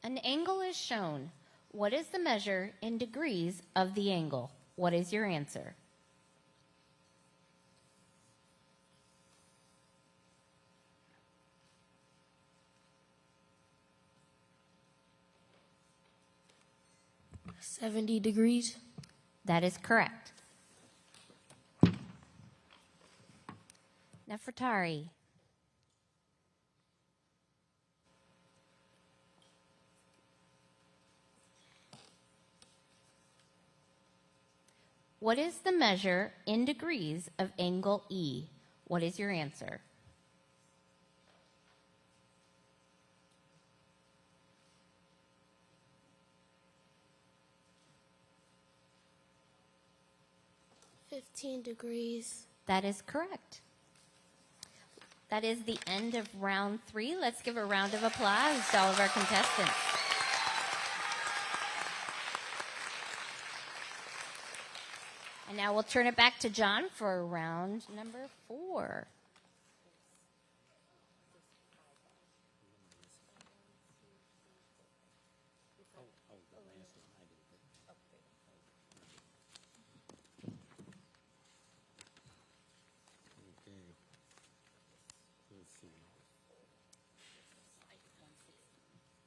An angle is shown. What is the measure in degrees of the angle? What is your answer? $70. That is correct. Nefertari. What is the measure in degrees of angle E? What is your answer? $15. That is correct. That is the end of round 3. Let's give a round of applause to all of our contestants. And now we'll turn it back to John for round number 4.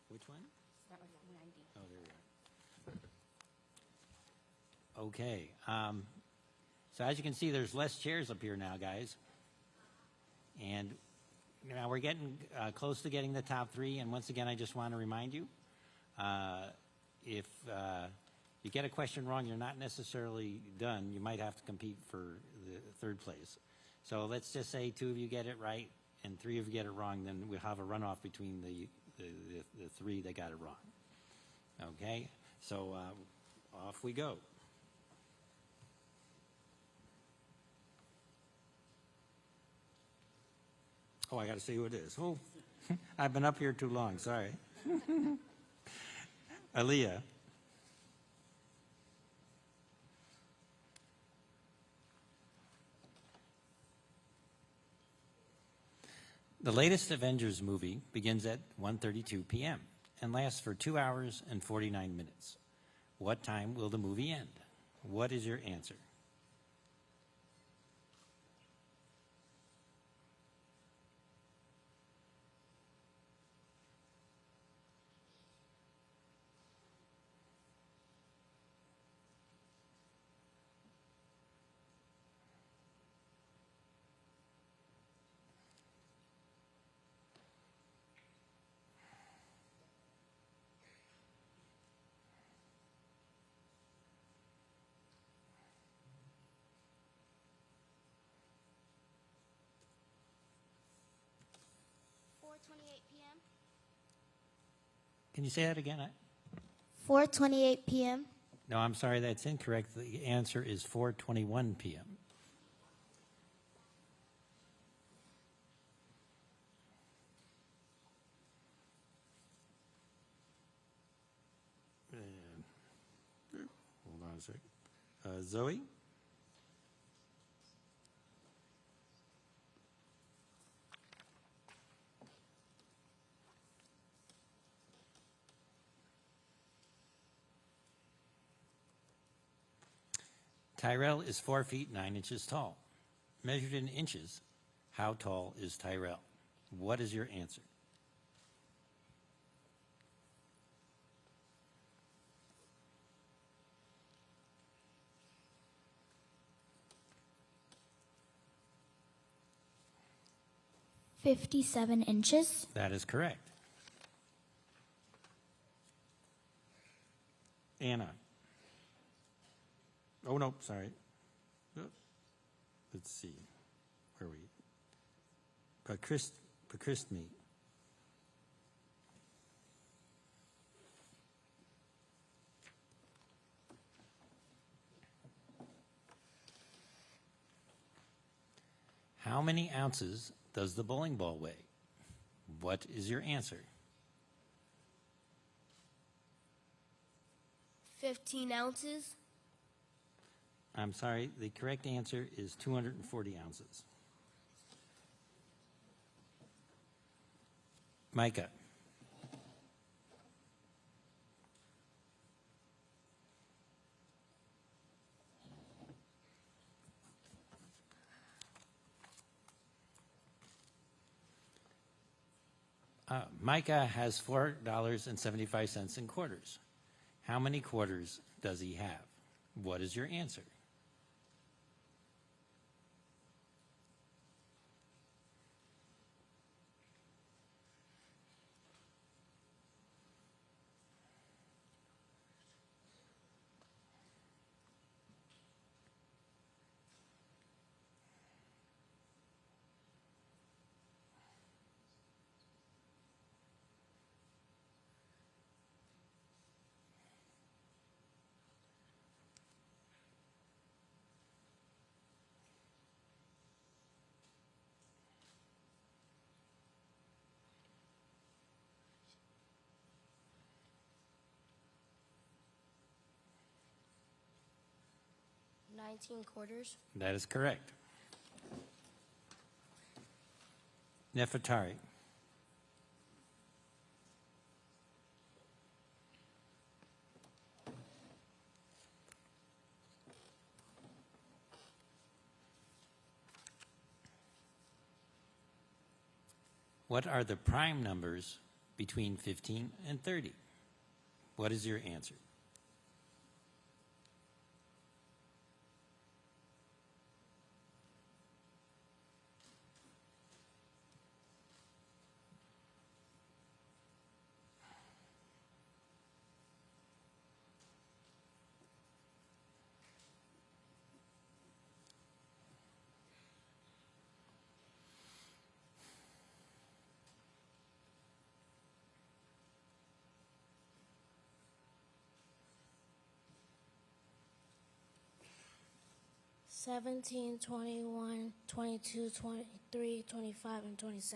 Which one? Oh, there we are. Okay. So as you can see, there's less chairs up here now, guys. And now we're getting close to getting the top 3. And once again, I just want to remind you, if you get a question wrong, you're not necessarily done. You might have to compete for the 3rd place. So let's just say 2 of you get it right and 3 of you get it wrong. Then we'll have a runoff between the 3 that got it wrong. Okay? So off we go. Oh, I got to see who it is. Oh, I've been up here too long. Sorry. Aaliyah. The latest Avengers movie begins at 1:32 p.m. and lasts for 2 hours and 49 minutes. What time will the movie end? What is your answer? p.m. Can you say that again? 4:28 p.m. No, I'm sorry, that's incorrect. The answer is 4:21 p.m. Hold on a sec. Zoe? Tyrell is 4 feet 9 inches tall. Measured in inches, how tall is Tyrell? What is your answer? $57. That is correct. Anna. Oh, no, sorry. Let's see. Where are we? Pakristmi. How many ounces does the bowling ball weigh? What is your answer? 15 ounces. I'm sorry, the correct answer is 240 ounces. Micah. Micah has $4.75 in quarters. How many quarters does he have? What is your answer? $19. That is correct. Nefertari. What are the prime numbers between 15 and 30? What is your answer? $17, $21, $22, $23, $25, and $27.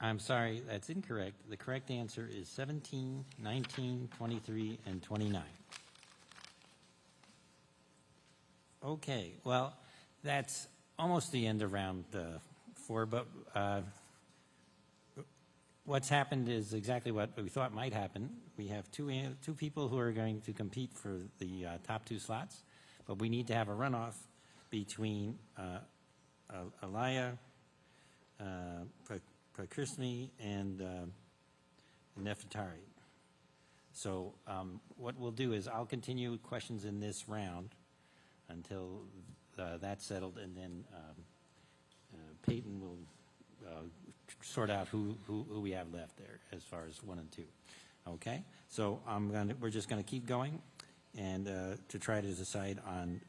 I'm sorry, that's incorrect. The correct answer is 17, 19, 23, and 29. Okay, well, that's almost the end of round 4, but what's happened is exactly what we thought might happen. We have two people who are going to compete for the top 2 slots, but we need to have a runoff between Alaya, Prakrismi, and Nefertari. So what we'll do is I'll continue questions in this round until that's settled, and then Peyton will sort out who we have left there as far as 1 and 2. Okay, so we're just going to keep going, and to try to decide on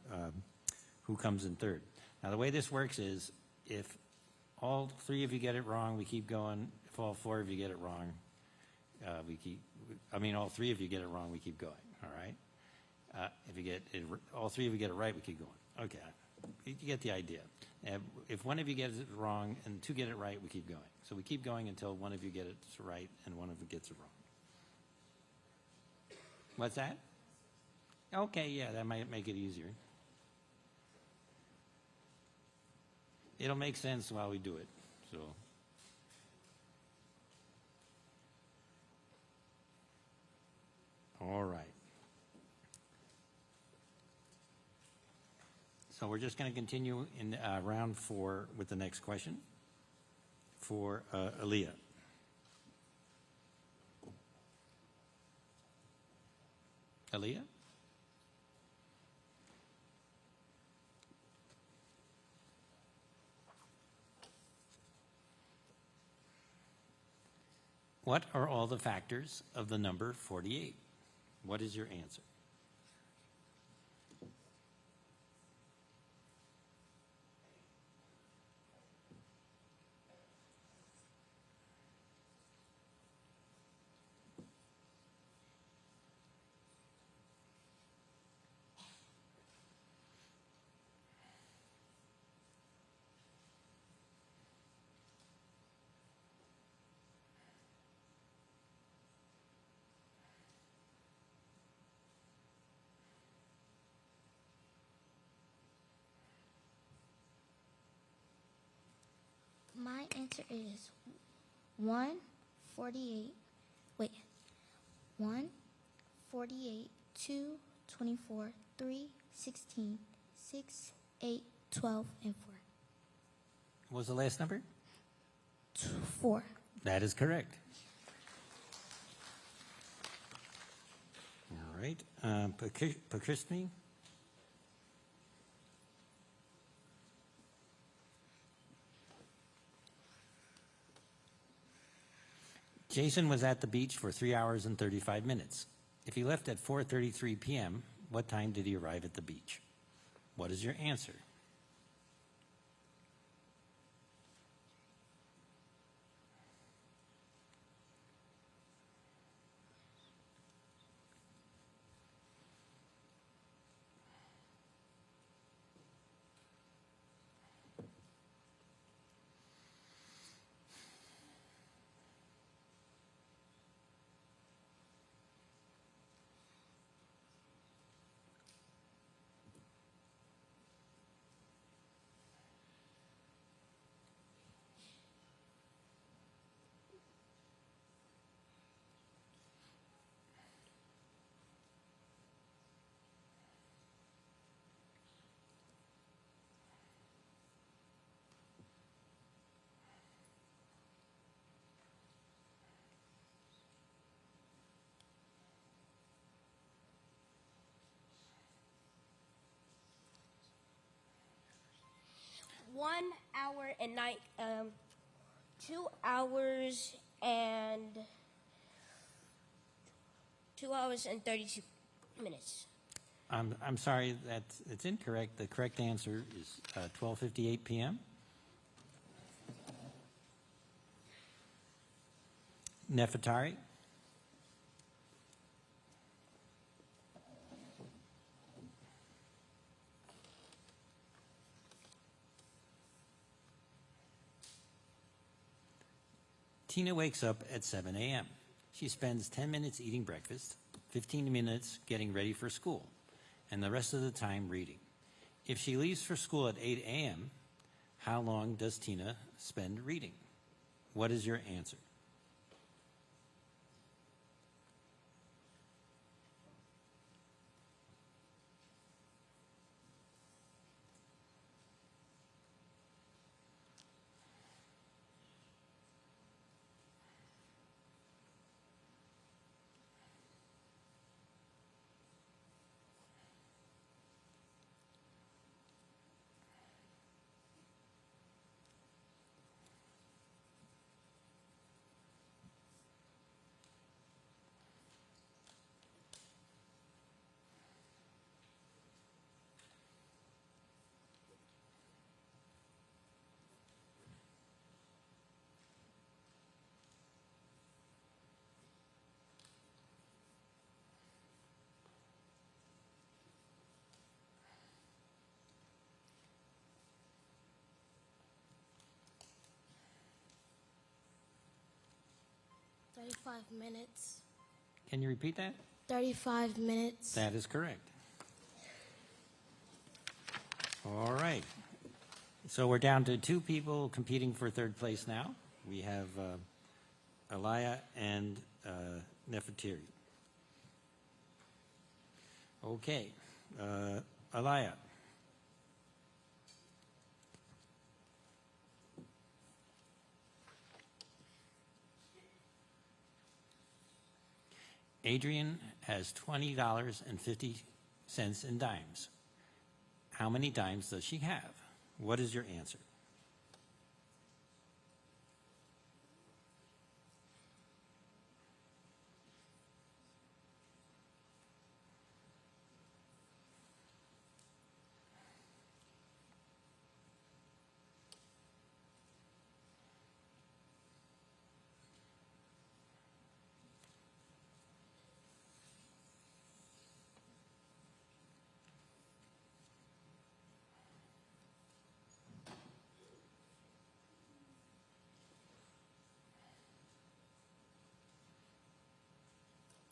who comes in third. Now the way this works is if all 3 of you get it wrong, we keep going. If all 4 of you get it wrong, all 3 of you get it wrong, we keep going. All right. If you get all 3 of you get it right, we keep going. Okay, you get the idea. If one of you gets it wrong and 2 get it right, we keep going. So we keep going until one of you gets it right and one of you gets it wrong. What's that? Okay, yeah, that might make it easier. It'll make sense while we do it. So. All right. So we're just going to continue in round 4 with the next question for Aaliyah. Aaliyah? What are all the factors of the number 48? What is your answer? answer is 1:48. Wait. 1:48, 2, 24, 3, 16, 6, 8, 12, and 4. What was the last number? 4. That is correct. All right. Pakrishni? Jason was at the beach for 3 hours and 35 minutes. If he left at 4:33 p.m., what time did he arrive at the beach? What is your answer? One hour and 2 hours and 2 hours and 32 minutes. I'm sorry, it's incorrect. The correct answer is 12:58 p.m. Nefertari? Tina wakes up at 7 a.m. She spends 10 minutes eating breakfast, 15 minutes getting ready for school, and the rest of the time reading. If she leaves for school at 8 a.m., how long does Tina spend reading? What is your answer? $35. Can you repeat that? 35 minutes. That is correct. All right. So we're down to 2 people competing for 3rd place now. We have Alaya and Nefertiri. Okay. Alaya. Adrian has $20.50 in dimes. How many dimes does she have? What is your answer?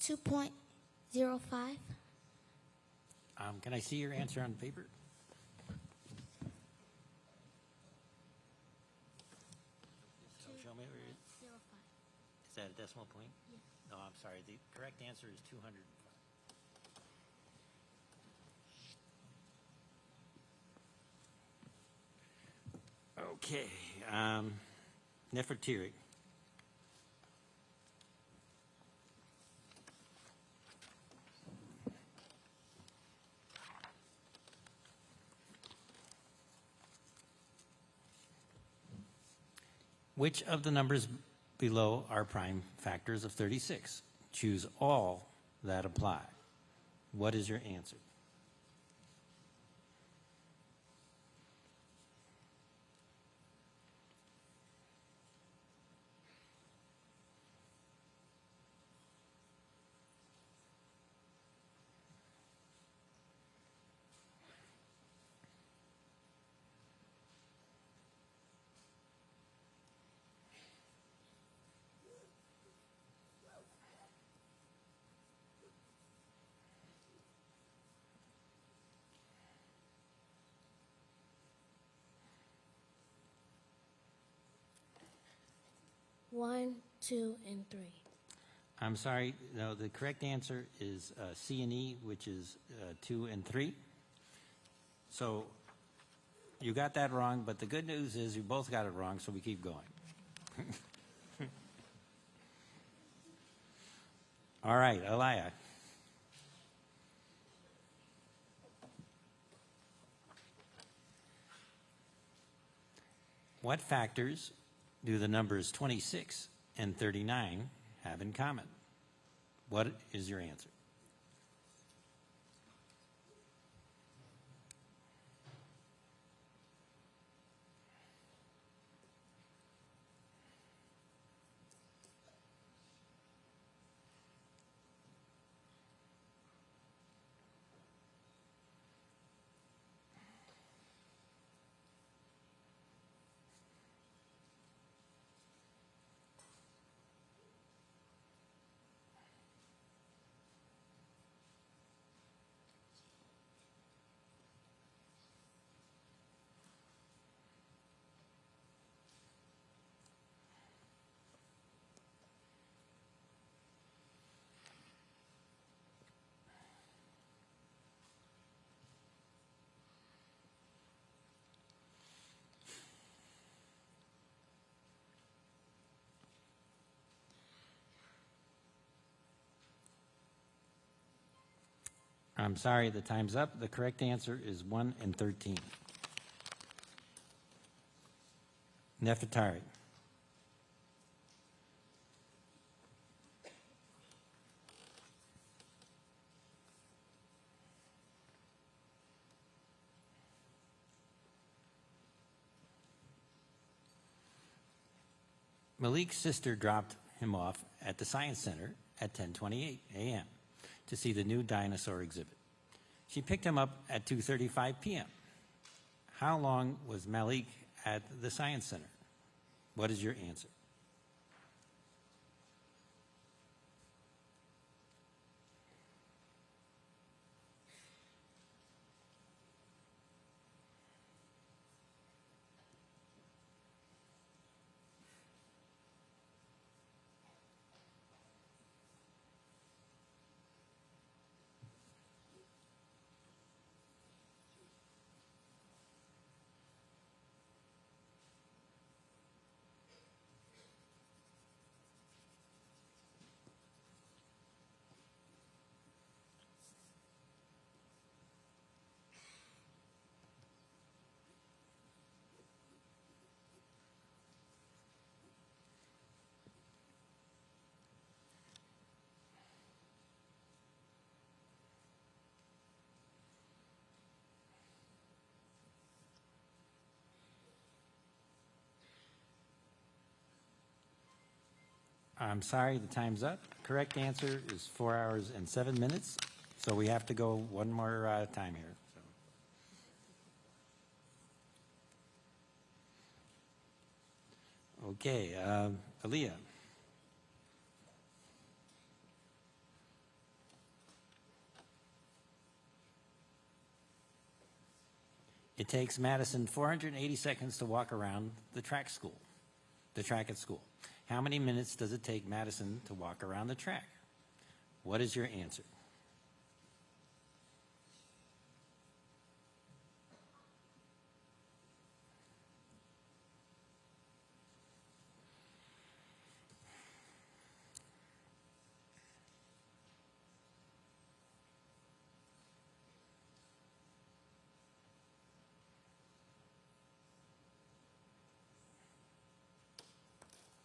$2.05. Can I see your answer on paper? Is that a decimal point? Yeah. No, I'm sorry. The correct answer is 200. Okay. Nefertiri. Which of the numbers below are prime factors of 36? Choose all that apply. What is your answer? One, two, and three. I'm sorry. No, the correct answer is C and E, which is 2 and 3. So you got that wrong, but the good news is you both got it wrong, so we keep going. All right, Elia. What factors do the numbers 26 and 39 have in common? What is your answer? I'm sorry, the time's up. The correct answer is 1 and 13. Nefertari. Malik's sister dropped him off at the Science Center at 10:28 a.m. to see the new dinosaur exhibit. She picked him up at 2:35 p.m. How long was Malik at the Science Center? What is your answer? I'm sorry, the time's up. Correct answer is 4 hours and 7 minutes. So we have to go one more time here. So. Okay, Aaliyah. It takes Madison 480 seconds to walk around the track at school. How many minutes does it take Madison to walk around the track? What is your answer?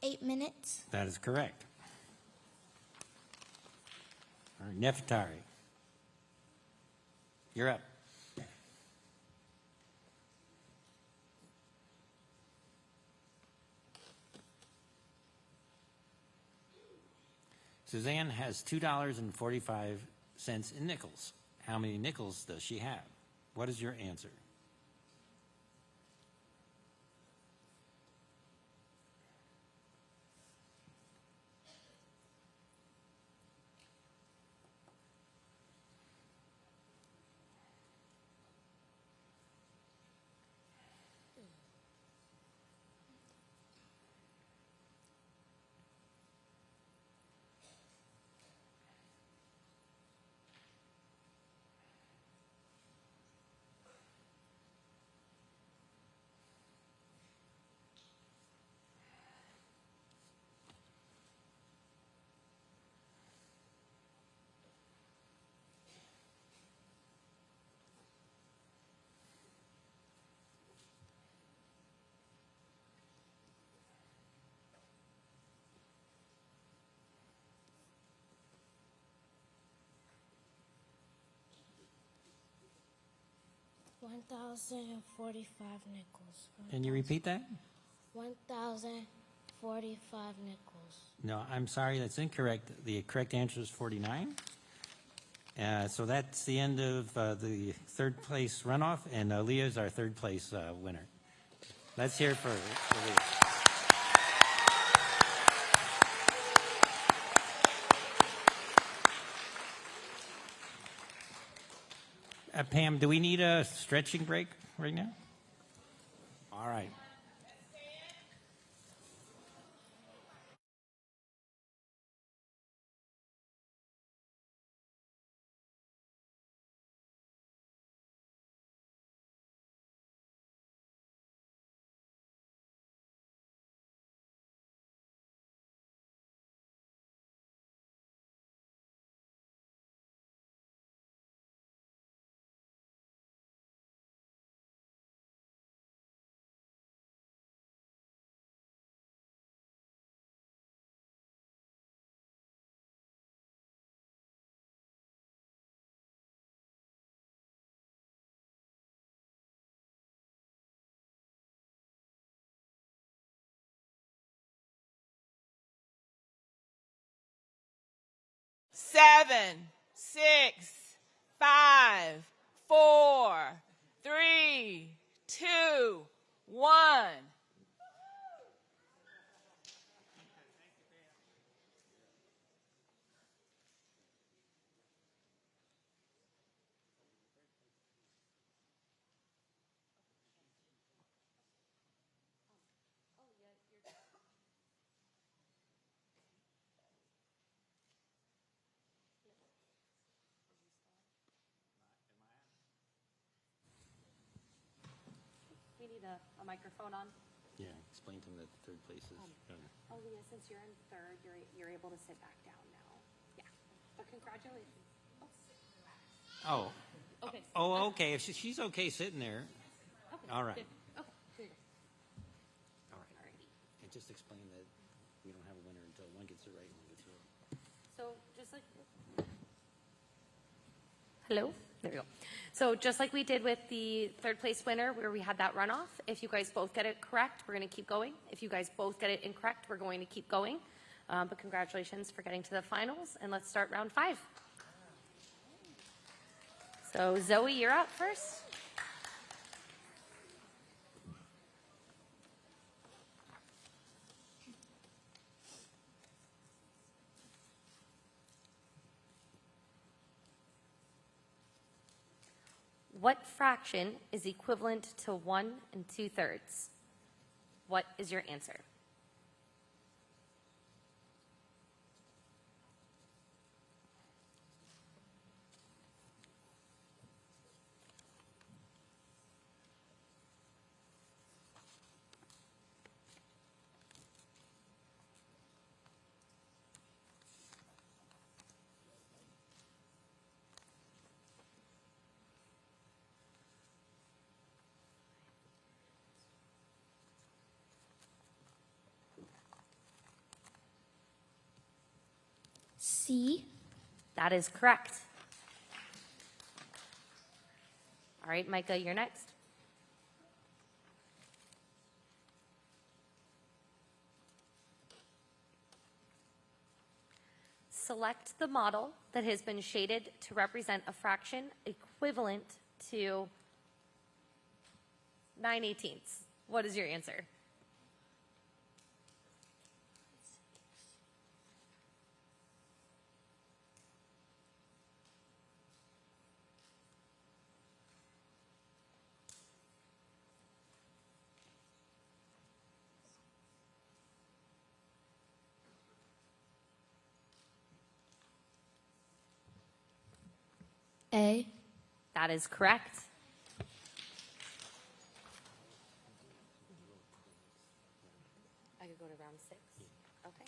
Eight minutes. That is correct. All right, Nefertari, you're up. Suzanne has $2.45 in nickels. How many nickels does she have? What is your answer? $1,045 nickels. Can you repeat that? 1,045 nickels. No, I'm sorry, that's incorrect. The correct answer is 49. So that's the end of the third place runoff, and Leah's our third place winner. Let's hear for Leah. Pam, do we need a stretching break right now? All right. Seven, 6, 5, 4, 3, 2, 1. We need a microphone on. Yeah, explain to them that the third place is. Oh, Leah, since you're in third, you're able to sit back down now. Yeah. But congratulations. Oh. Okay. Oh, okay. If she's okay sitting there. Okay. All right. Good. Okay. Good. All right. And just explain that we don't have a winner until one gets it right and one gets it wrong. So just like, hello? There we go. So just like we did with the third place winner where we had that runoff, if you guys both get it correct, we're going to keep going. If you guys both get it incorrect, we're going to keep going. But congratulations for getting to the finals, and let's start round 5. So Zoe, you're up first. What fraction is equivalent to 1 2/3? What is your answer? C. That is correct. All right, Micah, you're next. Select the model that has been shaded to represent a fraction equivalent to 9/18. What is your answer? A. That is correct. I could go to round 6. Okay.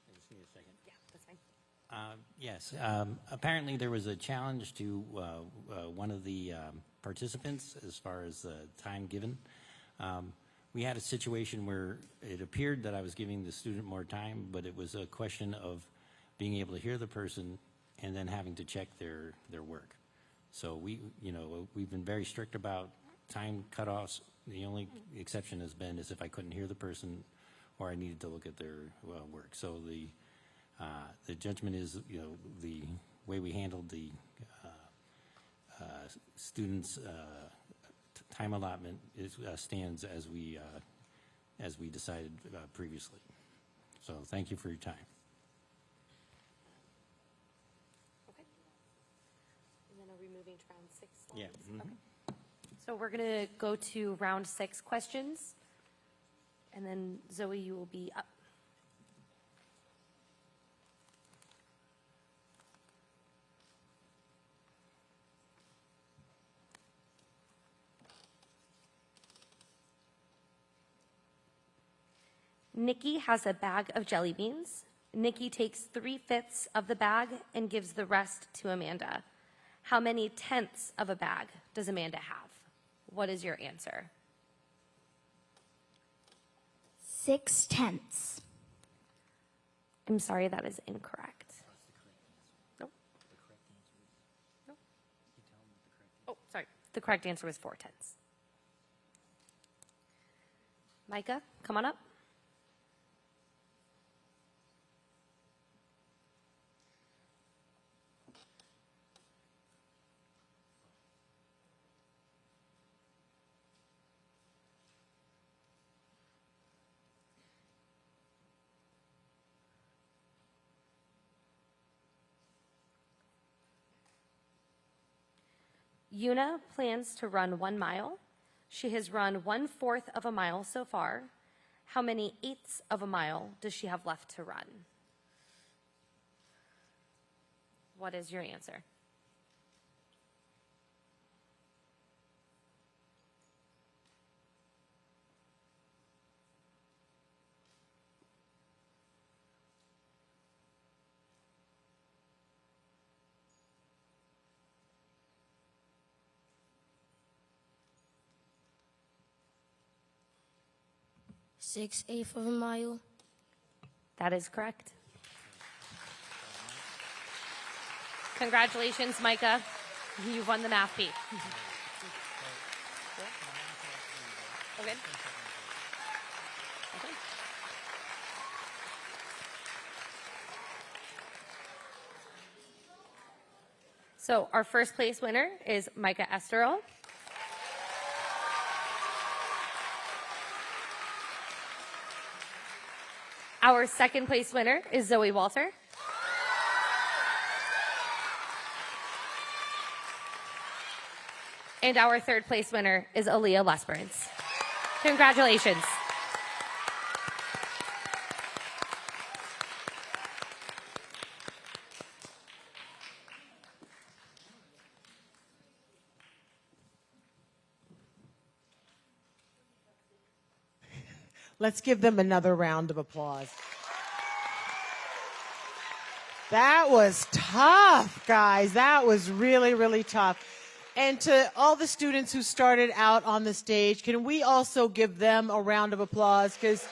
I just need a second. Yeah, that's fine. Yes. Apparently, there was a challenge to one of the participants as far as time given. We had a situation where it appeared that I was giving the student more time, but it was a question of being able to hear the person and then having to check their work. So we've been very strict about time cutoffs. The only exception has been is if I couldn't hear the person or I needed to look at their work. So the judgment is, the way we handled the students' time allotment stands as we decided previously. So thank you for your time. Okay. And then are we moving to round 6? Yeah. Okay. So we're going to go to round 6 questions. And then Zoe, you will be up. Nikki has a bag of jelly beans. Nikki takes 3/5 of the bag and gives the rest to Amanda. How many tenths of a bag does Amanda have? What is your answer? 6/10. I'm sorry, that is incorrect. Nope. Nope. Oh, sorry. The correct answer was 4/10. Micah, come on up. Yuna plans to run 1 mile. She has run 1/4 of a mile so far. How many eighths of a mile does she have left to run? What is your answer? Six-eighths of a mile. That is correct. Congratulations, Micah. You've won the math beat. Okay. Okay. So our first place winner is Micah Esterl. Our second place winner is Zoe Walter. And our third place winner is Aaliyah Lesperance. Congratulations. Let's give them another round of applause. That was tough, guys. That was really, really tough. And to all the students who started out on the stage, can we also give them a round of applause? Because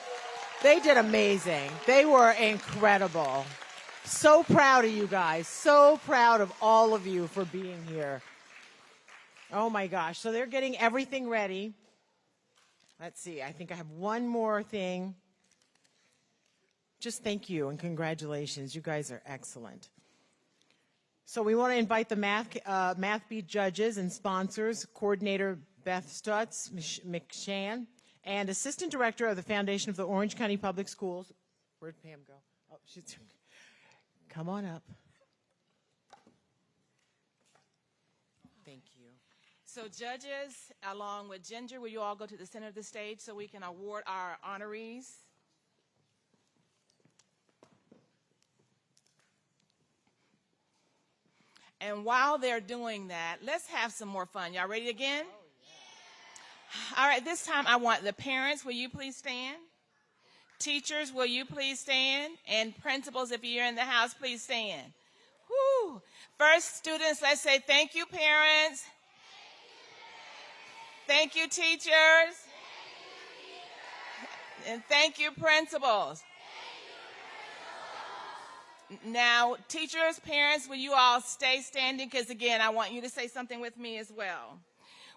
they did amazing. They were incredible. So proud of you guys. So proud of all of you for being here. Oh my gosh. So they're getting everything ready. Let's see. I think I have one more thing. Just thank you and congratulations. You guys are excellent. So we want to invite the Math Beat judges and sponsors, Coordinator Beth Stutz McShan, and Assistant Director of the Foundation of the Orange County Public Schools. Where'd Pam go? Oh, she's come on up. Thank you. So judges, along with Ginger, will you all go to the center of the stage so we can award our honorees? And while they're doing that, let's have some more fun. Y'all ready again? Oh, yeah. All right, this time I want the parents, will you please stand? Teachers, will you please stand? And principals, if you're in the house, please stand. Whew. First, students, let's say thank you, parents. Thank you, teachers. And thank you, principals. Now, teachers, parents, will you all stay standing? Because, again, I want you to say something with me as well.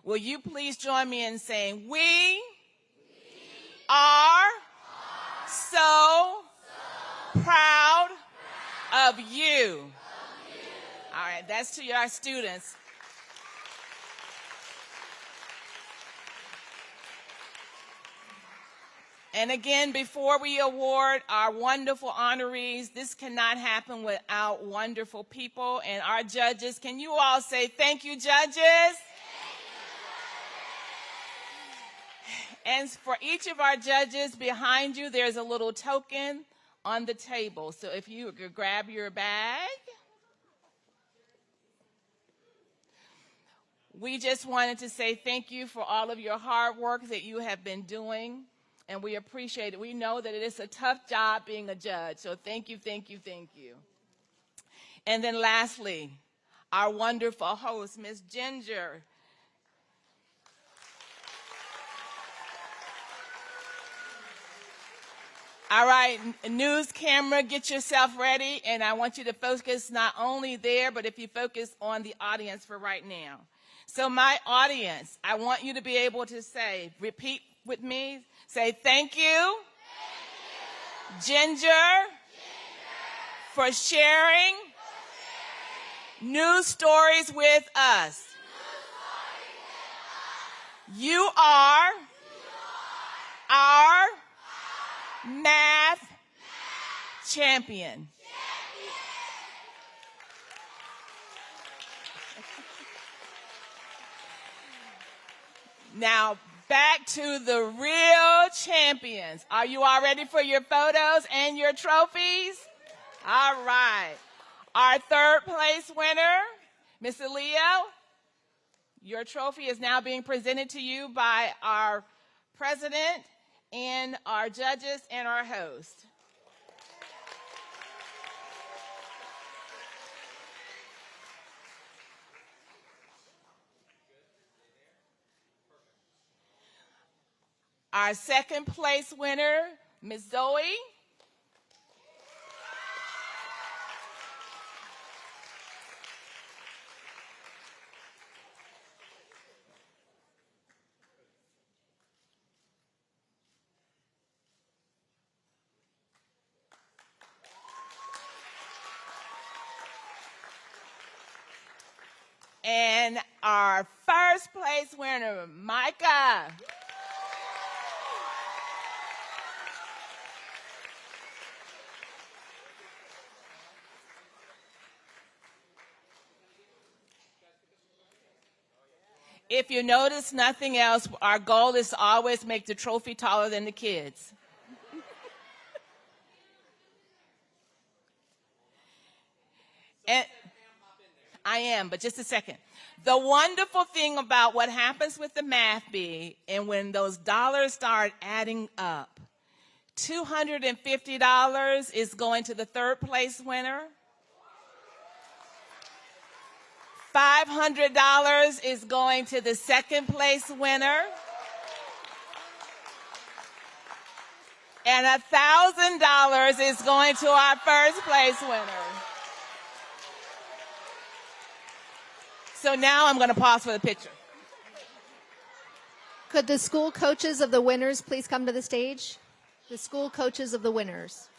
Will you please join me in saying, we are so proud of you. All right, that's to our students. And again, before we award our wonderful honorees, this cannot happen without wonderful people and our judges. Can you all say thank you, judges? And for each of our judges, behind you, there's a little token on the table. So if you could grab your bag. We just wanted to say thank you for all of your hard work that you have been doing. And we appreciate it. We know that it is a tough job being a judge. So thank you, thank you, thank you. And then lastly, our wonderful host, Miss Ginger. All right, news camera, get yourself ready. And I want you to focus not only there, but if you focus on the audience for right now. So my audience, I want you to be able to say, repeat with me, say thank you, Ginger, for sharing news stories with us. You are our math champion. Now, back to the real champions. Are you all ready for your photos and your trophies? All right. Our third place winner, Miss Leo, your trophy is now being presented to you by our president and our judges and our host. Our second place winner, Ms. Zoe. our first place winner, Micah. If you notice nothing else, our goal is to always make the trophy taller than the kids. And I am, but just a second. The wonderful thing about what happens with the math bee and when those dollars start adding up, $250 is going to the third place winner. $500 is going to the second place winner. And $1,000 is going to our first place winner. So now I'm going to pause for the picture. Could the school coaches of the winners please come to the stage? The school coaches of the winners.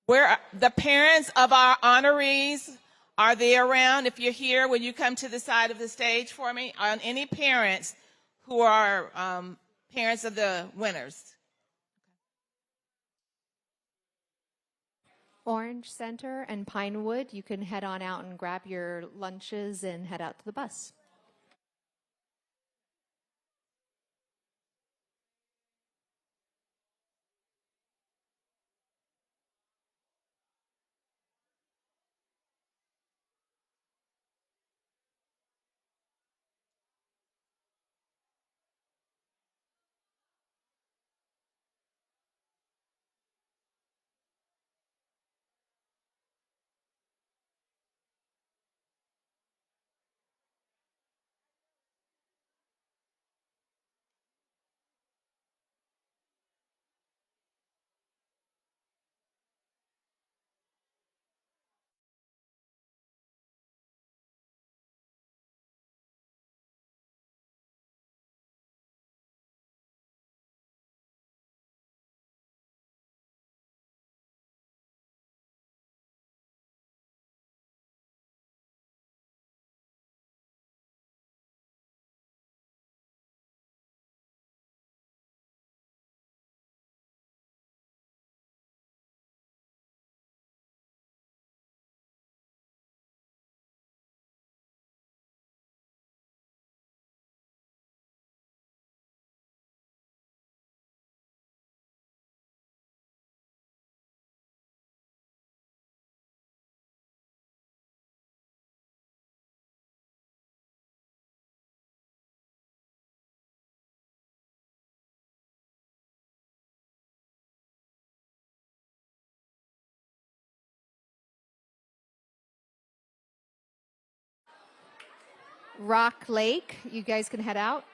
Where the parents of our honorees, are they around? If you're here, will you come to the side of the stage for me? On any parents who are parents of the winners. Orange Center and Pinewood, you can head on out and grab your lunches and head out to the bus. Rock Lake, you guys can head out.